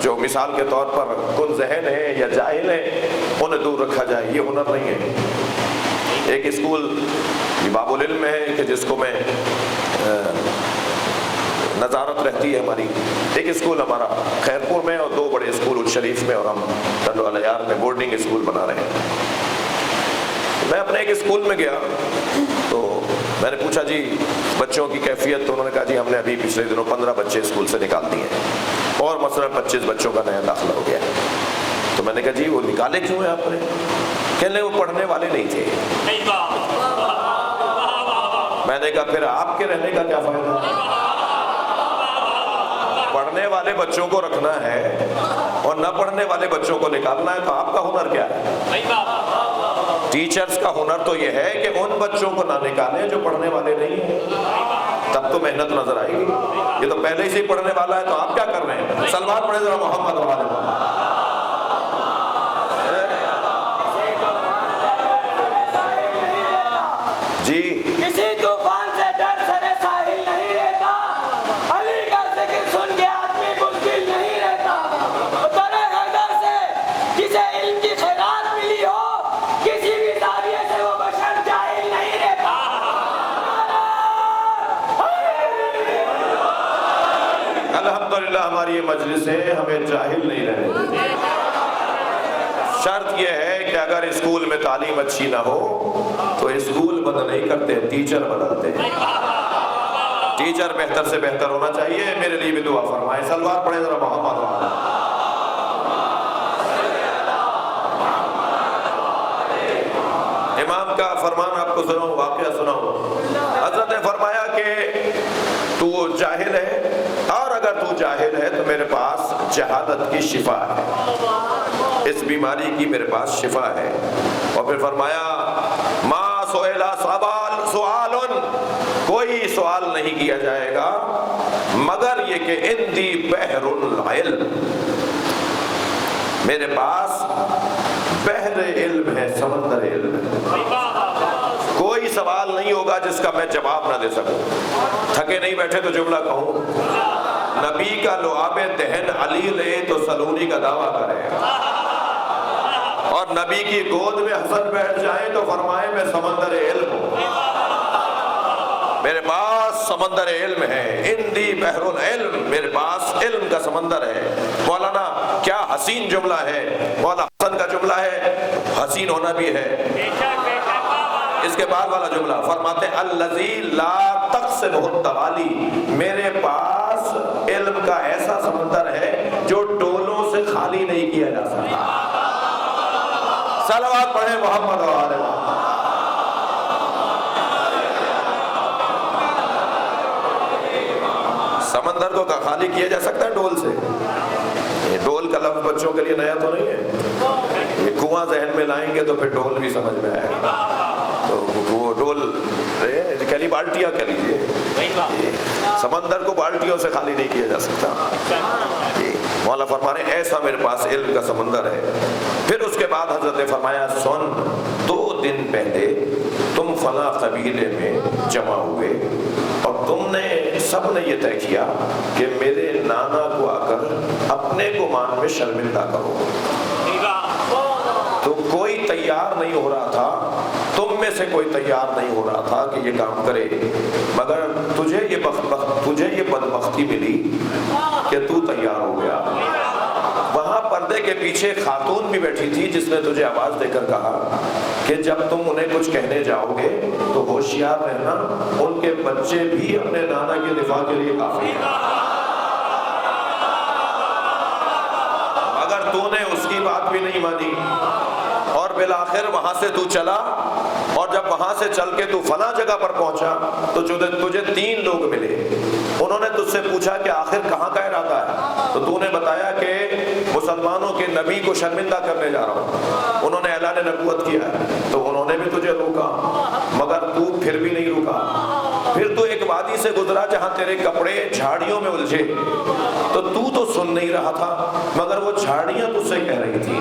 [SPEAKER 3] جو مثال کے طور پر کن ذہن ہیں یا جاہل ہیں انہیں دور رکھا جائے، یہ ہنر نہیں ہے۔ ایک اسکول یہ باب العلم ہے کہ جس کو میں نظارت رہتی ہے ہماری، ایک اسکول ہمارا خیرپور میں اور 2 بڑے اسکول الشریف میں، اور ہم ٹنڈو الیار میں بورڈنگ اسکول بنا رہے ہیں۔ میں اپنے ایک اسکول میں گیا تو میں نے پوچھا جی بچوں کی کیفیت، تو انہوں نے کہا جی ہم نے ابھی پچھلے دنوں 15 بچے اسکول سے نکال دیے ہیں اور مثلا 25 بچوں کا نیا داخلہ ہو گیا ہے۔ تو میں نے کہا جی وہ نکالے کیوں ہیں آپ نے؟ کہنے وہ پڑھنے والے نہیں تھے۔ میں نے کہا پھر آپ کے رہنے کا کیا فائدہ؟ پڑھنے والے بچوں کو رکھنا ہے اور نہ پڑھنے والے بچوں کو نکالنا ہے، تو آپ کا ہنر کیا ہے؟ ٹیچرز کا ہنر تو یہ ہے کہ ان بچوں کو نہ نکالیں جو پڑھنے والے نہیں ہیں، تب تو محنت نظر آئے گی۔ یہ تو پہلے سے ہی پڑھنے والا ہے، تو آپ کیا کر رہے ہیں؟ سلوات پڑھے ذرا محمد و آل محمد۔ جی
[SPEAKER 2] کسی طوفان سے ڈر سرے ساحل نہیں رہتا، علی کا ذکر سن کے آدمی مشکل نہیں رہتا، درے حیدر سے جسے علم کی خیرات ملی ہو کسی بھی زاویے سے وہ بشر جاہل نہیں رہتا۔
[SPEAKER 3] الحمدللہ ہماری یہ مجلس ہے، ہمیں جاہل نہیں رہنے دیتے۔ شرط یہ ہے کہ اگر اسکول میں تعلیم اچھی نہ ہو تو اسکول بند نہیں کرتے، ٹیچر بدلتے ہیں۔ ٹیچر بہتر سے بہتر ہونا چاہیے۔ میرے لیے بھی دعا فرمائیں، سلوات پڑھیں ذرا محمد والا۔ امام کا فرمان آپ کو سناؤں، واقعہ سناؤں۔ حضرت نے فرمایا کہ تو جاہل ہے، اور اگر تو جاہل ہے تو میرے پاس جہالت کی شفا ہے، اس بیماری کی میرے پاس شفا ہے۔ اور پھر فرمایا ما سئلا سوال، کوئی سوال نہیں کیا جائے گا مگر یہ کہ عندی بحر العلم، میرے پاس بحر علم ہے، سمندر علم ہے۔ کوئی سوال نہیں ہوگا جس کا میں جواب نہ دے سکوں۔ تھکے نہیں بیٹھے تو جملہ کہوں، نبی کا لعاب دہن علی لے تو سلونی کا دعویٰ کرے، اور نبی کی گود میں حسن بیٹھ جائیں تو فرمائے میں سمندر علم ہوں۔ میرے پاس سمندر علم ہے، عندی بحر العلم، میرے پاس علم کا سمندر ہے۔ مولانا کیا حسین جملہ ہے، مولا حسن کا جملہ ہے، حسین ہونا بھی ہے۔ اس کے بعد والا جملہ فرماتے ہیں الذی لا تقسمہ التوالی، میرے پاس علم کا ایسا سمندر ہے جو ڈولوں سے خالی نہیں کیا جا سکتا۔ صلوات پڑھیں محمد و آل محمد۔ سمندر کو خالی کیا جا سکتا ہے ڈول سے؟ یہ ڈول کا لفظ بچوں کے لیے نیا تو نہیں ہے، یہ کنواں ذہن میں لائیں گے تو پھر ڈول بھی سمجھ میں آئے گا۔ تو وہ ڈول کہلی بالٹیاں کہہ لیجیے، سمندر کو بالٹیوں سے خالی نہیں کیا جا سکتا۔ مولا فرما رہے ہیں ایسا میرے پاس علم کا سمندر ہے۔ پھر اس کے بعد حضرت نے فرمایا سن، 2 دن پہلے تم فلاں قبیلے میں جمع ہوئے اور تم نے سب نے یہ طے کیا کہ میرے نانا کو آ کر اپنے گمان میں شرمندہ کرو۔ تو کوئی تیار نہیں ہو رہا تھا، تم میں سے کوئی تیار نہیں ہو رہا تھا کہ یہ کام کرے، مگر تجھے یہ بدبختی ملی کہ تو تیار ہو گیا۔ وہاں پردے کے پیچھے خاتون بھی بیٹھی تھی جس نے تجھے آواز دے کر کہا کہ جب تم انہیں کچھ کہنے جاؤ گے تو ہوشیار رہنا، ان کے بچے بھی اپنے نانا کے دفاع کے لیے کافی ہیں۔ اگر تو نے اس کی بات بھی نہیں مانی اور بالآخر وہاں سے تو چلا، اور جب وہاں سے چل کے تو فلاں جگہ پر پہنچا تو تجھے 3 لوگ ملے، انہوں نے تجھ سے پوچھا کہ آخر کہاں کا ارادہ ہے، تو تو نے بتایا کہ مسلمانوں کے نبی کو شرمندہ کرنے جا رہا ہوں، انہوں نے اعلان نبوت کیا ہے، تو انہوں نے بھی تجھے روکا، مگر تو پھر بھی نہیں رکا۔ پھر تو ایک وادی سے گزرا جہاں تیرے کپڑے جھاڑیوں میں الجھے، تو سن نہیں رہا تھا، مگر وہ جھاڑیاں تجھ سے کہہ رہی تھی۔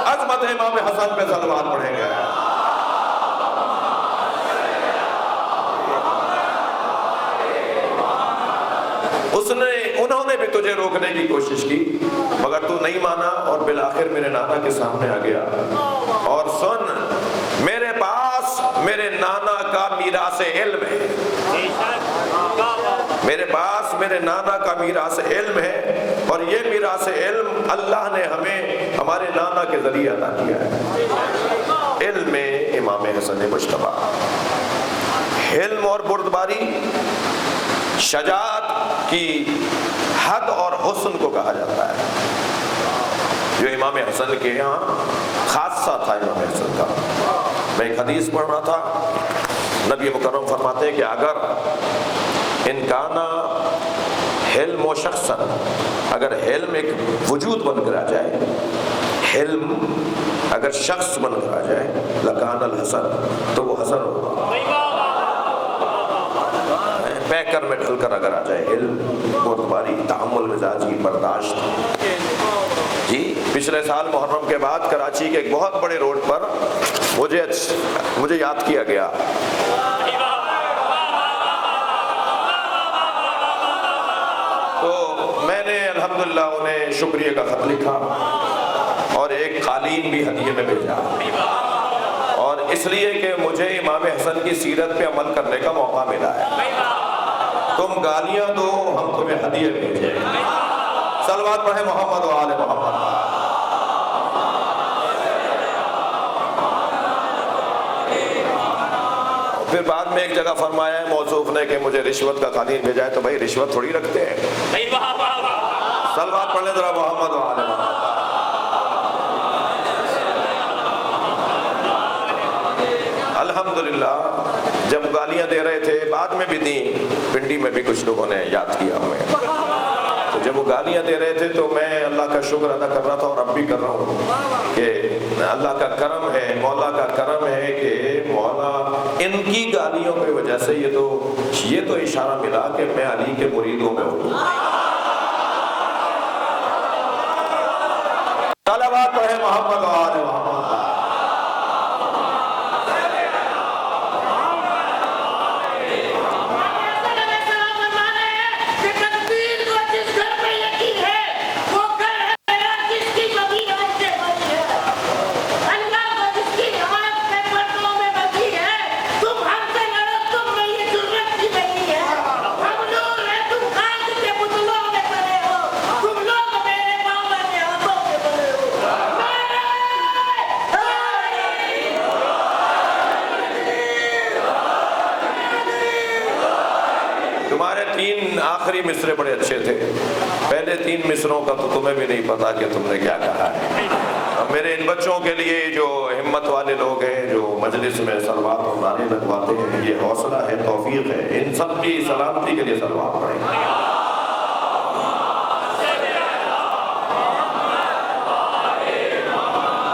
[SPEAKER 3] عظمت امام حسن پہ صلوات پڑھیں گے۔ انہوں نے بھی تجھے روکنے کی کوشش کی، مگر تو نہیں مانا، اور بالآخر میرے نانا کے سامنے آ گیا۔ اور سن، میرے پاس میرے نانا کا میراث علم ہے، میرے پاس میرے نانا کا میراث علم ہے، اور یہ میراث علم اللہ نے ہمیں ہمارے نانا کے ذریعے عطا کیا ہے۔ علم امام حسن مجتبیٰ، حلم اور بردباری شجاعت کی حد اور حسن کو کہا جاتا ہے، جو امام حسن کے یہاں خاصہ تھا۔ امام حسن کا میں ایک حدیث پڑھ رہا تھا، نبی مکرم فرماتے ہیں کہ اگر انکانا حلم و شخصا، اگر حلم ایک وجود بن کر آ جائے، حلم اگر شخص بن کر آ جائے، لکان الحسن، تو وہ حسن ہوگا۔ پیکر میں ڈھل کر اگر آ جائے، علم، بردباری، تحمل مزاجی، برداشت۔ جی پچھلے سال محرم کے بعد کراچی کے ایک بہت بڑے روڈ پر مجھے یاد کیا گیا، تو میں نے الحمدللہ انہیں شکریہ کا خط لکھا اور ایک قالین بھی ہدیے میں بھیجا، اور اس لیے کہ مجھے امام حسن کی سیرت پہ عمل کرنے کا موقع ملا ہے۔ تم گالیاں دو، ہم تمہیں ہدیے بھیجیں۔ صلوات پڑھیں محمد و آل محمد۔ پھر بعد میں ایک جگہ فرمایا ہے موصوف نے کہ مجھے رشوت کا قالین بھیجا ہے، تو بھائی رشوت تھوڑی رکھتے ہیں۔ صلوات پڑھ لیں ذرا محمد و آل محمد۔ الحمدللہ جب گالیاں دے رہے تھے، بعد میں بھی دیں، پنڈی میں بھی کچھ لوگوں نے یاد کیا ہمیں، تو جب وہ گالیاں دے رہے تھے تو میں اللہ کا شکر ادا کر رہا تھا، اور اب بھی کر رہا ہوں کہ اللہ کا کرم ہے، مولا کا کرم ہے کہ مولا ان کی گالیوں کی وجہ سے یہ تو اشارہ ملا کہ میں علی کے مریدوں میں ہوں۔ صلوات پڑھیں محمد و آل محمد۔ آخری مصرے بڑے اچھے تھے، پہلے 3 مصروں کا تو تمہیں بھی نہیں پتا کہ تم نے کیا کہا ہے۔ میرے ان بچوں کے لیے جو ہمت والے لوگ ہیں، جو مجلس میں صلوات اور نعرے لگواتے ہیں، یہ حوصلہ ہے، توفیق ہے، ان سب کی سلامتی کے لیے صلوات پڑھیں۔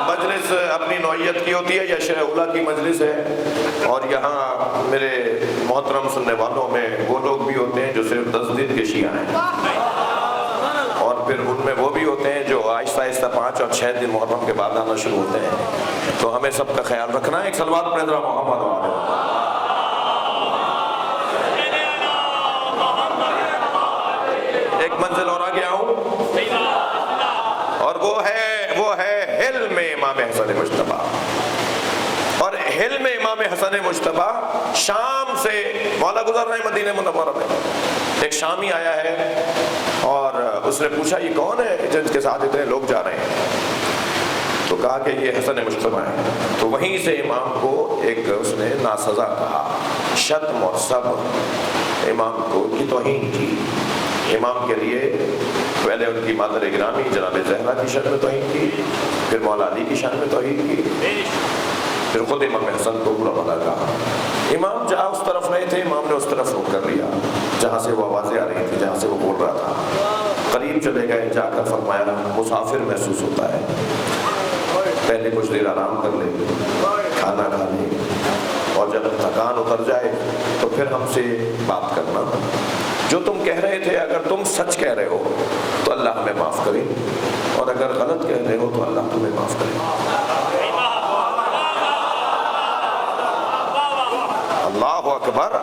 [SPEAKER 3] مجلس اپنی نوعیت کی ہوتی ہے، یہ شرح اولیٰ کی مجلس ہے، اور یہاں میرے محترم سننے والوں میں وہ لوگ بھی ہوتے ہیں جو صرف 10 دن کے شیعہ ہیں، اور پھر ان میں وہ بھی ہوتے ہیں جو آہستہ آہستہ 5 اور 6 دن محرم کے بعد آنا شروع ہوتے ہیں، تو ہمیں سب کا خیال رکھنا ہے۔ ایک صلوات پڑھیں ذرا محمد و آل محمد۔ ایک منزل اور آگے آؤں، اور وہ ہے حلم امام حسن مجتبیٰ، اور حلم امام حسن مجتبیٰ شام سے مولا گزر رہے ہیں مدینہ منورہ میں، ایک شامی آیا ہے اور اس نے پوچھا یہ کون ہے جن کے ساتھ اتنے لوگ جا رہے ہیں، تو کہا کہ یہ حسن مجتبیٰ ہے، تو وہیں سے امام کو ایک اس نے ناسزا کہا، شتم اور سب امام کو کی توہین کی، امام کے لیے پہلے ان کی مادر گرامی جناب زہرا کی شان میں توہین کی، پھر مولا علی کی شان میں توہین کی، پھر خود امام حسن کو برا بھلا کہا۔ امام جہاں اس طرف نہیں تھے، امام نے اس طرف رخ کر لیا جہاں سے وہ آوازیں آ رہی تھی، جہاں سے وہ بول رہا تھا۔ قریب چلے گئے، جا کر فرمایا مسافر محسوس ہوتا ہے، پہلے کچھ دیر آرام کر لے، کھانا کھا لے، اور جب تھکان اتر جائے تو پھر ہم سے بات کرنا۔ جو تم کہہ رہے تھے اگر تم سچ کہہ رہے ہو تو اللہ ہمیں معاف کرے، اور اگر غلط کہہ رہے ہو تو اللہ تمہیں معاف کرے۔ اللہ اکبر۔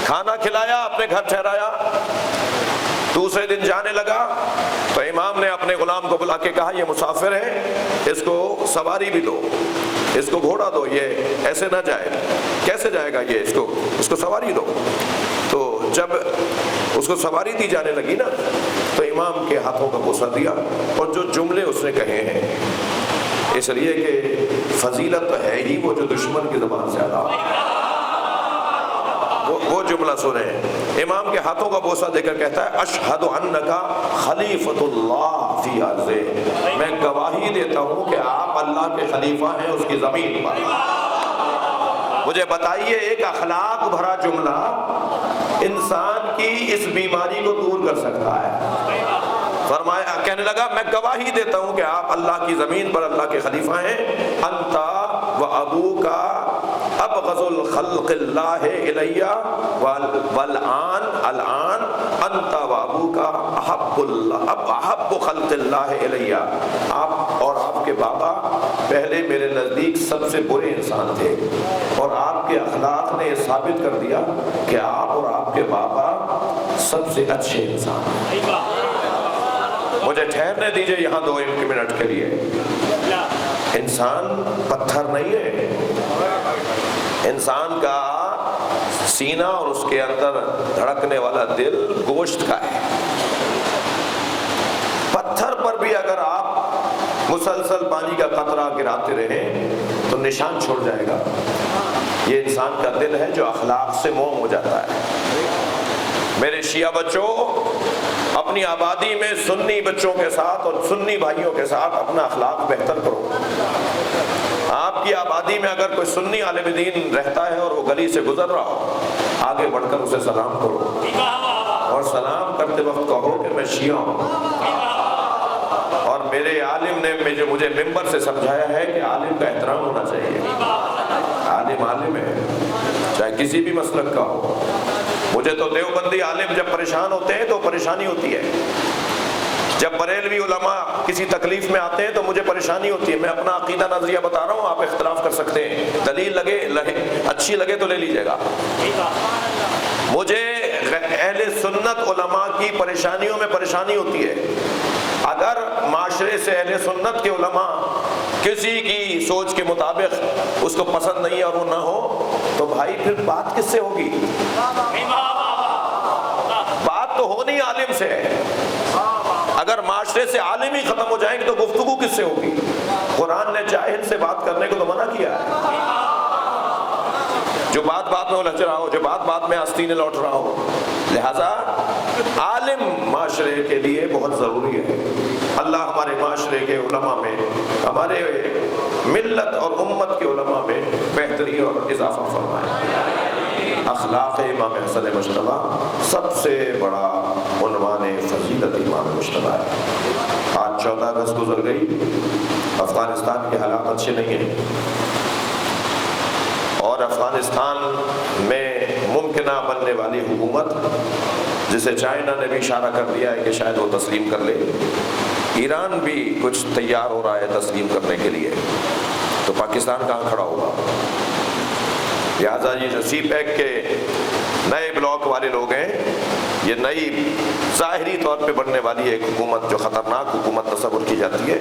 [SPEAKER 3] کھانا کھلایا، اپنے گھر ٹھہرایا، دوسرے دن جانے لگا تو امام نے اپنے غلام کو بلا کے کہا یہ مسافر ہے، اس کو سواری بھی دو، اس کو گھوڑا دو، یہ ایسے نہ جائے۔ کیسے جائے گا یہ؟ اس کو سواری دو۔ تو جب اس کو سواری دی جانے لگی نا تو امام کے ہاتھوں کا بوسہ دیا، اور جو جملے اس نے کہے ہیں، اس لیے کہ فضیلت تو ہے ہی وہ جو دشمن کی زبان سے ادا ہو۔ وہ جملہ سنیں، امام کے ہاتھوں کا بوسہ دے کر کہتا ہے اشہد انکا خلیفۃ اللہ فی ارضہ، میں گواہی دیتا ہوں کہ آپ اللہ کے خلیفہ ہیں اس کی زمین پر۔ مجھے بتائیے ایک اخلاق بھرا جملہ انسان کی اس بیماری کو دور کر سکتا ہے؟ فرمایا، کہنے لگا میں گواہی دیتا ہوں کہ آپ اللہ کی زمین پر اللہ کے خلیفہ ہیں۔ انتا و ابوکا ابغض الخلق اللہ الیہ والآن انت و ابوکا احب خلق اللہ الیہ، آپ اور آپ کے بابا پہلے میرے نزدیک سب سے برے انسان تھے، اور آپ کے اخلاق نے یہ ثابت کر دیا کہ آپ اور آپ کے بابا سب سے اچھے انسان ہیں۔ مجھے ٹھہرنے دیجئے یہاں 2 منٹ کے لیے۔ انسان پتھر نہیں ہے، انسان کا سینہ اور اس کے اندر دھڑکنے والا دل گوشت کا ہے۔ پتھر پر بھی اگر آپ مسلسل پانی کا قطرہ گراتے رہیں تو نشان چھوڑ جائے گا۔ یہ انسان کا دل ہے جو اخلاق سے موم ہو جاتا ہے۔ میرے شیعہ بچوں، اپنی آبادی میں سنی بچوں کے ساتھ اور سنی بھائیوں کے ساتھ اپنا اخلاق بہتر کرو۔ آپ کی آبادی میں اگر کوئی سنی عالم دین رہتا ہے اور وہ گلی سے گزر رہا ہو، آگے بڑھ کر اسے سلام کرو، اور سلام کرتے وقت کہو کہ میں شیعہ ہوں۔ اور میرے عالم نے مجھے ممبر سے سمجھایا ہے کہ عالم کا احترام ہونا چاہیے۔ عالم عالم ہے، چاہے کسی بھی مسلک کا ہو۔ مجھے تو دیوبندی عالم جب پریشان ہوتے ہیں تو پریشانی ہوتی ہے، جب بریلوی علماء کسی تکلیف میں آتے ہیں تو مجھے پریشانی ہوتی ہے۔ میں اپنا عقیدہ نظریہ بتا رہا ہوں، آپ اختلاف کر سکتے ہیں، دلیل اچھی لگے تو لے لیجیے گا۔ مجھے اہل سنت علماء کی پریشانیوں میں پریشانی ہوتی ہے۔ اگر معاشرے سے اہل سنت کے علماء کسی کی سوچ کے مطابق اس کو پسند نہیں اور وہ نہ ہو تو بھائی پھر بات کس سے ہوگی؟ بات تو ہونی عالم سے ہے۔ اگر معاشرے سے عالم ہی ختم ہو جائیں گے تو گفتگو کس سے ہوگی؟ قرآن نے جاہل سے بات کرنے کو تو منع کیا ہے۔ جو بات بات میں الجھ رہا ہو، جو بات بات میں آستینے لوٹ رہا ہو، لہذا عالم معاشرے کے لیے بہت ضروری ہے۔ اللہ ہمارے معاشرے کے علماء میں، ہمارے ملت اور امت کے علماء میں بہتری اور اضافہ فرمائے۔ اخلاق امام حسن مجتبیٰ سب سے بڑا عنوان فضیلت امام مجتبیٰ ہے۔ آج 14 اگست گزر گئی، افغانستان کے حالات اچھے نہیں ہیں، اور افغانستان میں ممکنہ بننے والی حکومت جسے چائنا نے بھی اشارہ کر دیا ہے کہ شاید وہ تسلیم کر لے، ایران بھی کچھ تیار ہو رہا ہے تسلیم کرنے کے لیے، تو پاکستان کہاں کھڑا ہوگا؟ لہٰذا یہ جو سی پیک کے نئے بلاک والے لوگ ہیں، یہ نئی ظاہری طور پہ بننے والی ایک حکومت جو خطرناک حکومت تصور کی جاتی ہے،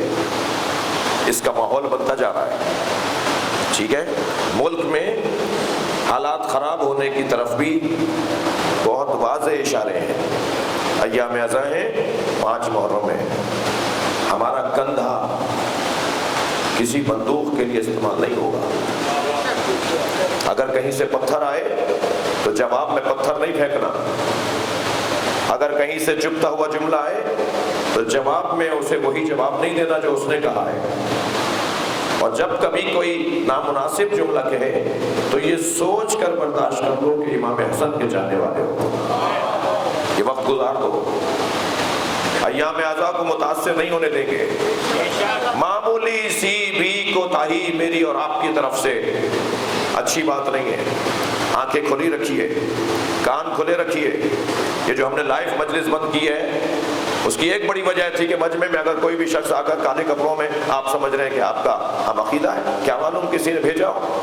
[SPEAKER 3] اس کا ماحول بنتا جا رہا ہے۔ ٹھیک ہے، ملک میں حالات خراب ہونے کی طرف بھی بہت واضح اشارے ہیں۔ ایام ازاں ہیں، 5 محرم ہے، ہمارا کندھا کسی بندوق کے لیے استعمال نہیں ہوگا۔ اگر کہیں سے پتھر آئے تو جواب میں پتھر نہیں پھینکنا، اگر کہیں سے چپتا ہوا جملہ آئے تو جواب میں اسے وہی جواب نہیں دینا جو اس نے کہا ہے، اور جب کبھی کوئی نامناسب جملہ کہے تو یہ سوچ کر برداشت کر لو کہ امام حسن کے جاننے والے ہو، یہ وقت گزار دو، ایام اعضاء کو متاثر نہیں ہونے دیں گے۔ معمولی سی بھی کوتاہی میری اور آپ کی طرف سے اچھی بات نہیں ہے، آنکھیں کھلی رکھیے، کان کھلے رکھیے۔ یہ جو ہم نے لائیو مجلس بند کی ہے اس کی ایک بڑی وجہ تھی کہ مجمع میں اگر کوئی بھی شخص آ کر کالے کپڑوں میں آپ سمجھ رہے ہیں کہ آپ کا ہم عقیدہ ہے، کیا معلوم کسی نے بھیجا ہو،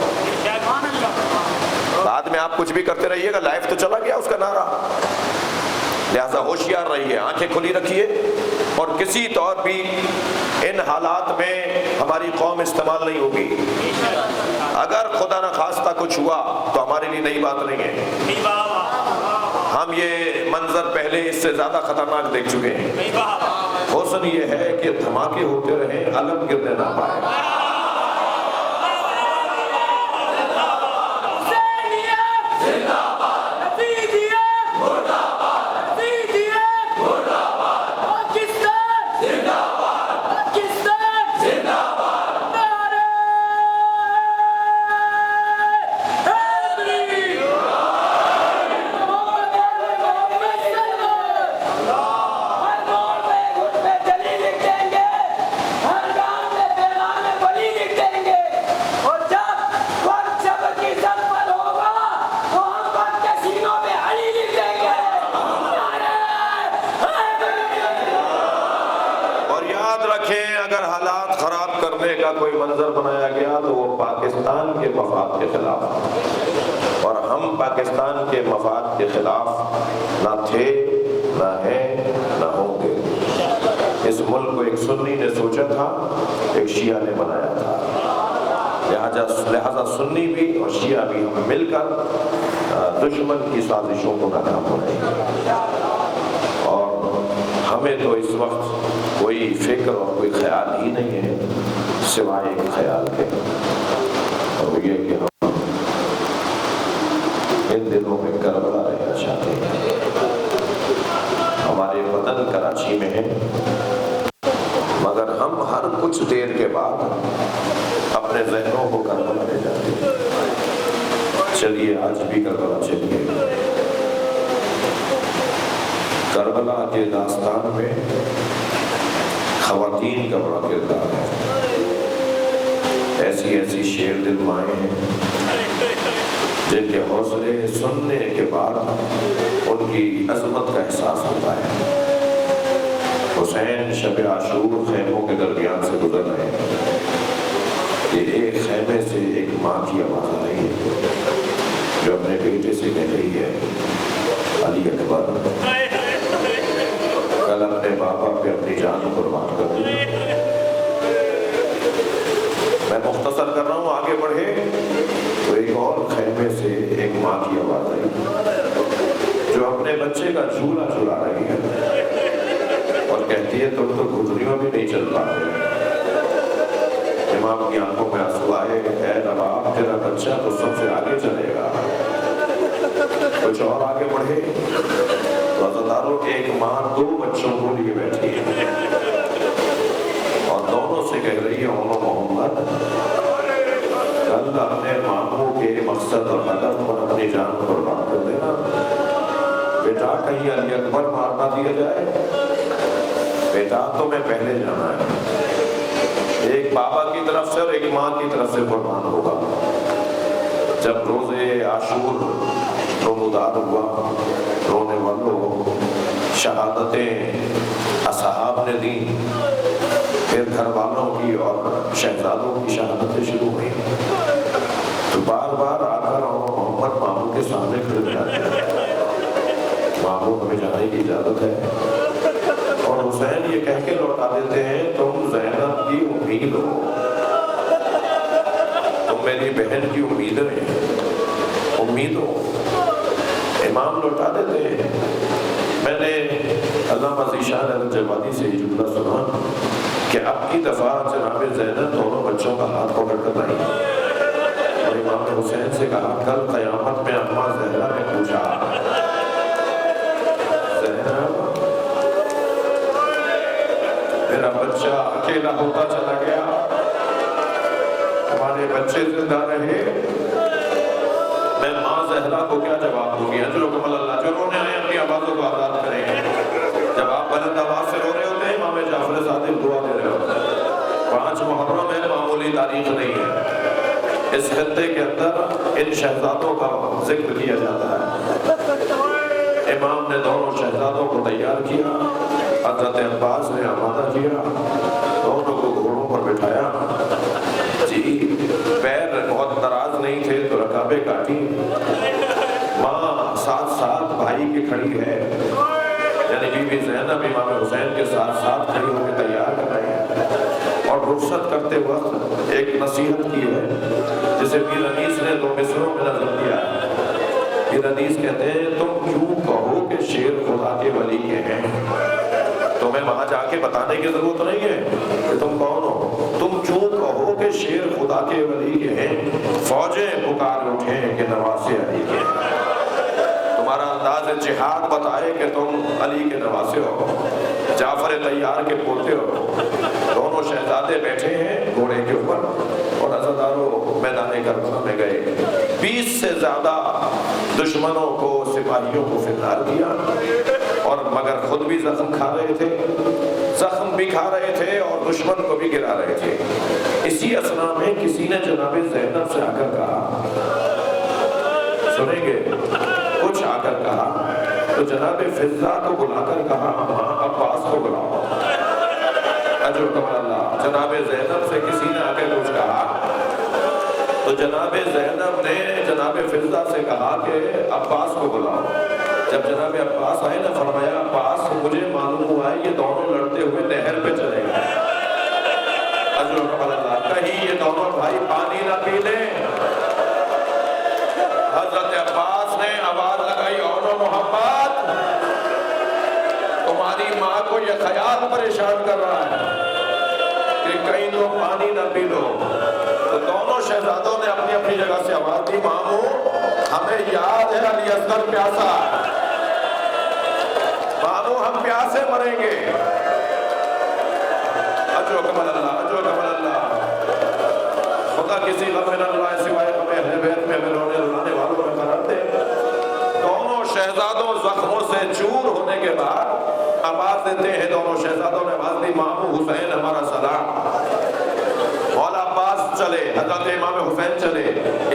[SPEAKER 3] بعد میں آپ کچھ بھی کرتے رہیے گا، لائیو تو چلا گیا اس کا نعرہ۔ لہذا ہوشیار رہیے، آنکھیں کھلی رکھیے، اور کسی طور بھی ان حالات میں ہماری قوم استعمال نہیں ہوگی۔ اگر خدا نخواستہ کچھ ہوا تو ہمارے لیے نئی بات نہیں ہے، ہم یہ منظر پہلے اس سے زیادہ خطرناک دیکھ چکے ہیں۔ حسن یہ ہے کہ دھماکے ہوتے رہیں، علم گرنے نہ پائے۔ کوئی منظر بنایا گیا تو وہ پاکستان کے مفاد کے خلاف، اور ہم پاکستان کے مفاد کے خلاف نہ تھے، نہ ہیں، نہ ہوں گے۔ اس ملک کو ایک سنی نے سوچا تھا، ایک شیعہ نے بنایا تھا، لہذا سنی بھی اور شیعہ بھی ہم مل کر دشمن کی سازشوں کو ناکام بنائیں، اور ہمیں تو اس وقت کوئی فکر اور کوئی خیال ہی نہیں ہے سوائے ایک خیال کے، اور یہ کہ ہم ان دنوں میں کربلا رہنا چاہتے ہیں۔ ہمارے وطن کراچی میں ہے، مگر ہم ہر کچھ دیر کے بعد اپنے ذہنوں کو کربلا لے جاتے ہیں۔ چلیے آج بھی کربلا چلیے۔ کربلا کے داستان میں خواتین کا بڑا کردار ہے، ایسی ایسی شیر دل مائیں ہیں جن کے حوصلے سننے کے بعد ان کی عظمت کا احساس ہوتا ہے۔ حسین شب عاشور خیموں کے درمیان سے گزر رہے ہیں، یہ ایک خیمے سے ایک ماں کی آواز آ رہی ہے جو اپنے بیٹے سے کہہ رہی ہے، علی اکبر کل اپنے بابا پہ اپنی جان قربان کر دی۔ میں مختصر کر رہا ہوں، آگے بڑھے تو ایک اور خیمے سے ایک ماں کی آواز آئی جو اپنے بچے کا جھولا جھلا رہی ہے اور کہتی ہے تم تو گھٹنیوں بھی نہیں چل پاتے۔ امام کی آنکھوں میں آنسو آئے، اے نواب تیرا بچہ تو سب سے آگے چلے گا۔ کچھ اور آگے بڑھے تو عزاداروں کے ایک ماں دو بچوں کو لیے بیٹھی ہے اور دونوں سے کہہ رہی ہے، محمد کل اپنے ماموں کے مقصد اور ہدف پر اپنی جان قربان کر دینا، بیٹا کہیں علی اکبر مار نہ دیا جائے، بیٹا تمہیں پہلے جانا ہے۔ ایک بابا کی طرف سے اور ایک ماں کی طرف سے قربان ہوگا۔ جب روزے عاشور نمودار ہوا، رونے والوں شہادتیں اصحاب نے دی، پھر گھر والوں کی اور شہزادوں کی شہادتیں شروع ہوئی، تو بار بار آ کر محمد ماموں کے سامنے کھڑے جاتے ہیں، ماموں ہمیں جانے کی اجازت ہے، اور حسین یہ کہہ کے لوٹا دیتے ہیں تم زینب کی امید ہو، تم میری بہن کی امید ہو۔ امام لوٹا دیتے ہیں۔ میں نے علامہ ذیشان الجوادی سے یہ جملہ سنا کہ اب کی دفعہ جناب زینب دونوں بچوں کا ہاتھ پکڑ کر لائی اور امام حسین سے کہا کل قیامت میں اماں زہرا نے پوچھا، زہرا اکیلا ہوتا چلا گیا، ہمارے بچے زندہ رہے، میں ماں زہرا کو کیا جواب دوں گی؟ اجرکم اللہ، جو رونے آئے اپنی آوازوں کو آزاد کریں۔ جب آپ بلند آواز سے رو رہے ہوتے ہیں، امام جعفر صادق دعا دے رہے ہوتے ہیں۔ 5 محرم ہے، معمولی تاریخ نہیں ہے، اس خطے کے اندر ان شہزادوں کا ذکر کیا جاتا ہے۔ امام نے دونوں شہزادوں کو تیار کیا، حضرت عباس نے آمادہ کیا، دونوں کو گھوڑوں پر بٹھایا، جی پیر بہت دراز نہیں تھے تو رکابیں کاٹی، ماں ساتھ ساتھ بھائی کی کھڑی ہے، یعنی بی بی زینب امام حسین کے ساتھ ساتھ کھڑی ہو کے تیار کر رہے ہیں، اور رخصت کرتے وقت ایک نصیحت کی ہے جسے پیر انیس نے 2 مصروں میں نظم دیا ہے۔ پیر انیس کہتے ہیں تم کیوں کہو کہ شیر خدا کے ولی کے ہیں، تمہیں وہاں جا کے بتانے کی ضرورت نہیں ہے کہ تم کون ہو، تم کیوں کہو کہ شیر خدا کے ولی کے ہیں، فوجیں پکار اٹھیں کہ نواسے علی کے ہیں، تمہارا انداز جہاد بتائے کہ تم علی کے نواسے ہو، جعفر طیار کے پوتے ہو۔ دونوں شہزادے بیٹھے ہیں گھوڑے کے اوپر اور عزاداروں میدان کربلا میں گئے، 20 سے زیادہ دشمنوں کو، سپاہیوں کو فنار کیا، اور مگر خود بھی زخم کھا رہے تھے، زخم بھی کھا رہے تھے اور دشمن کو بھی گرا رہے تھے۔ اسی اثنا میں کسی نے جناب زینب سے آ کر کہا، سنیں گے کچھ آ کر کہا، تو جناب فضہ کو بلا کر کہا ماں عباس کو بلاؤ۔ اجرکم اللہ، جناب زینب سے کسی نے آ کے کچھ کہا تو جناب زینب نے جناب فضہ سے کہا کہ عباس کو بلاؤ۔ جب جناب عباس آئے نا، فرمایا عباس مجھے معلوم ہوا ہے یہ دونوں لڑتے ہوئے نہر پہ چلے گئے، اجرکم اللہ، کہیں یہ دونوں بھائی پانی نہ پی لیں۔ حضرت عباس نے آواز لگائی، اونو محمد، تمہاری ماں کو یہ خیال پریشان کر رہا ہے کہ کہیں تو پانی نہ پی لو۔ تو دونوں شہزادوں نے اپنی اپنی جگہ سے آواز دی، مامو ہمیں یاد ہے علی اصغر پیاسا ہے، مامو ہم پیاسے مریں گے۔ اجرکم اللہ، اجرکم اللہ، خدا کسی غم نہ لائے سوائے غم اہل بیت میں رونے رلانے والوں میں قرار دے۔ دونوں شہزادوں زخموں سے چور ہونے کے بعد آواز دیتے ہیں، دونوں شہزادوں نے آواز دی، مامو حسین ہمارا سلام۔ مولا عباس چلے، حضرت امام حسین چلے،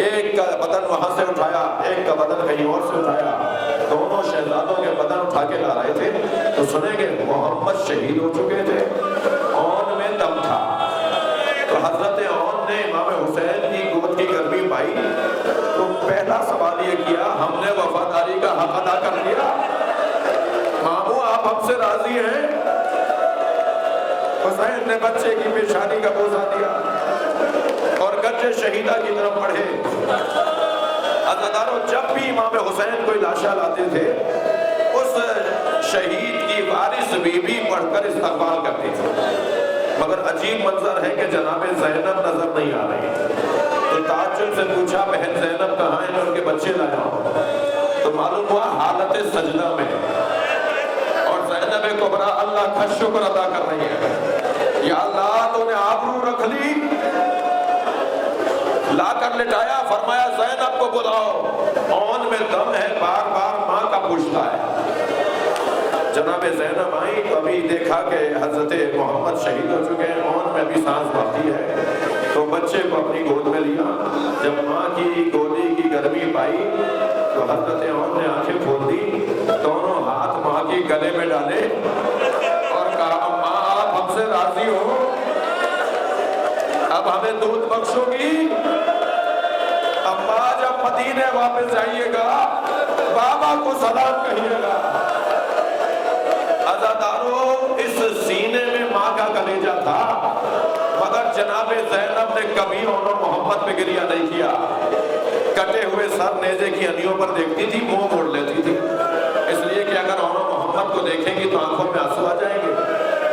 [SPEAKER 3] ایک کا بدن وہاں سے اٹھایا، ایک کا بدن کہیں اور سے اٹھایا، دونوں شہزادوں کے بدن اٹھا کے لا رہے تھے تو سنیں گے محمد شہید ہو چکے تھے، اون میں دم تھا، تو حضرت اون نے امام حسین کی گود کی گرمی پائی تو پہلا سوال یہ کیا، ہم نے وفاداری کا حق ادا کر دیا، مامو آپ ہم سے راضی ہیں؟ حسین نے بچے کی پیشانی کا بوسہ دیا اور گجے شہیدہ کی طرف بڑھے۔ عزاداروں، جب بھی امام حسین کوئی لاشا لاتے تھے اس شہید کی وارث بی بی پڑھ کر استقبال کرتی تھی، مگر عجیب منظر ہے کہ جناب زینب نظر نہیں آ رہی، تو تعجب سے پوچھا بہن زینب کہاں ہیں، میں ان کے بچے لایا ہوں، تو معلوم ہوا حالت سجدہ میں، اور زینب کبریٰ اللہ کا شکر ادا کر رہی ہے، یا اللہ تو نے آبرو رکھ لی، لا کر لٹایا، فرمایا زینب کو بلاؤ، اون میں دم ہے، بار بار ماں کا پوچھتا ہے۔ جناب زینب آئی تو ابھی دیکھا کہ حضرت محمد شہید ہو چکے ہیں، اون میں بھی سانس باقی ہے، تو بچے کو اپنی گود میں لیا، جب ماں کی گودی کی گرمی پائی تو حضرت اون نے آنکھیں کھول دی، دونوں ہاتھ ماں کی گلے میں ڈالے اور کہا ماں آپ ہم سے راضی ہو، اب ہمیں دودھ بخشو گی، ابا جب مدینے واپس جائیے گا بابا کو سلام کہیے گا۔ عزاداروں، اس سینے میں ماں کا کلیجہ تھا، مگر جناب زینب نے کبھی اونو محمد پہ گریہ نہیں کیا، کٹے ہوئے سر نیزے کی انیوں پر دیکھتی تھی، منہ موڑ لیتی تھی، اس لیے کہ اگر اونو محمد کو دیکھیں گی تو آنکھوں میں آنسو آ جائیں گے،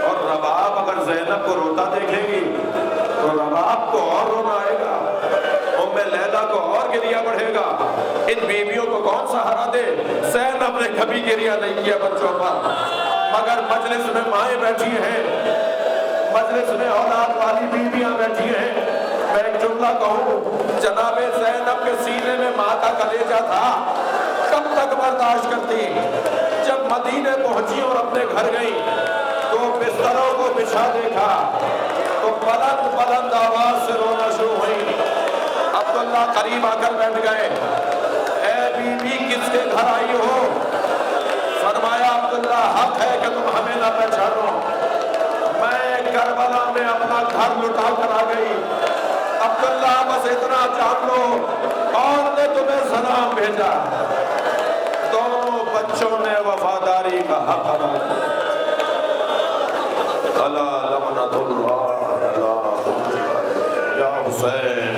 [SPEAKER 3] اور رباب اگر زینب کو روتا دیکھیں گی تو رباب کو اور رونا آئے گا، ام لیلہ کو اور گریہ بڑھے گا، ان بیویوں کو کون سہارا دے؟ زینب نے کبھی گریہ نہیں کیا بچوں پر، مگر مجلس میں مائیں بیٹھی ہیں، مجلس میں اولاد والی بیویاں بیٹھی ہیں، میں ایک جملہ کہوں، جناب زینب کے سینے میں ماں کا کلیجہ تھا، کب تک برداشت کرتی؟ جب مدینے پہنچی اور اپنے گھر گئی تو بستروں کو بچھا دیکھا تو بلند بلند آواز سے رونا شروع ہوئی۔ عبداللہ قریب آ کر بیٹھ گئے، اے بی بی کس کے گھر آئی ہو؟ فرمایا عبداللہ حق ہے کہ تم ہمیں نہ پہچانو، میں کربلا میں اپنا گھر لٹا کر آ گئی، عبداللہ بس اتنا جان لو کون نے تمہیں سلام بھیجا؟ دونوں بچوں نے وفاداری کا حق ادا کیا۔ اللہ لعنت اللہ اللہ یا حسین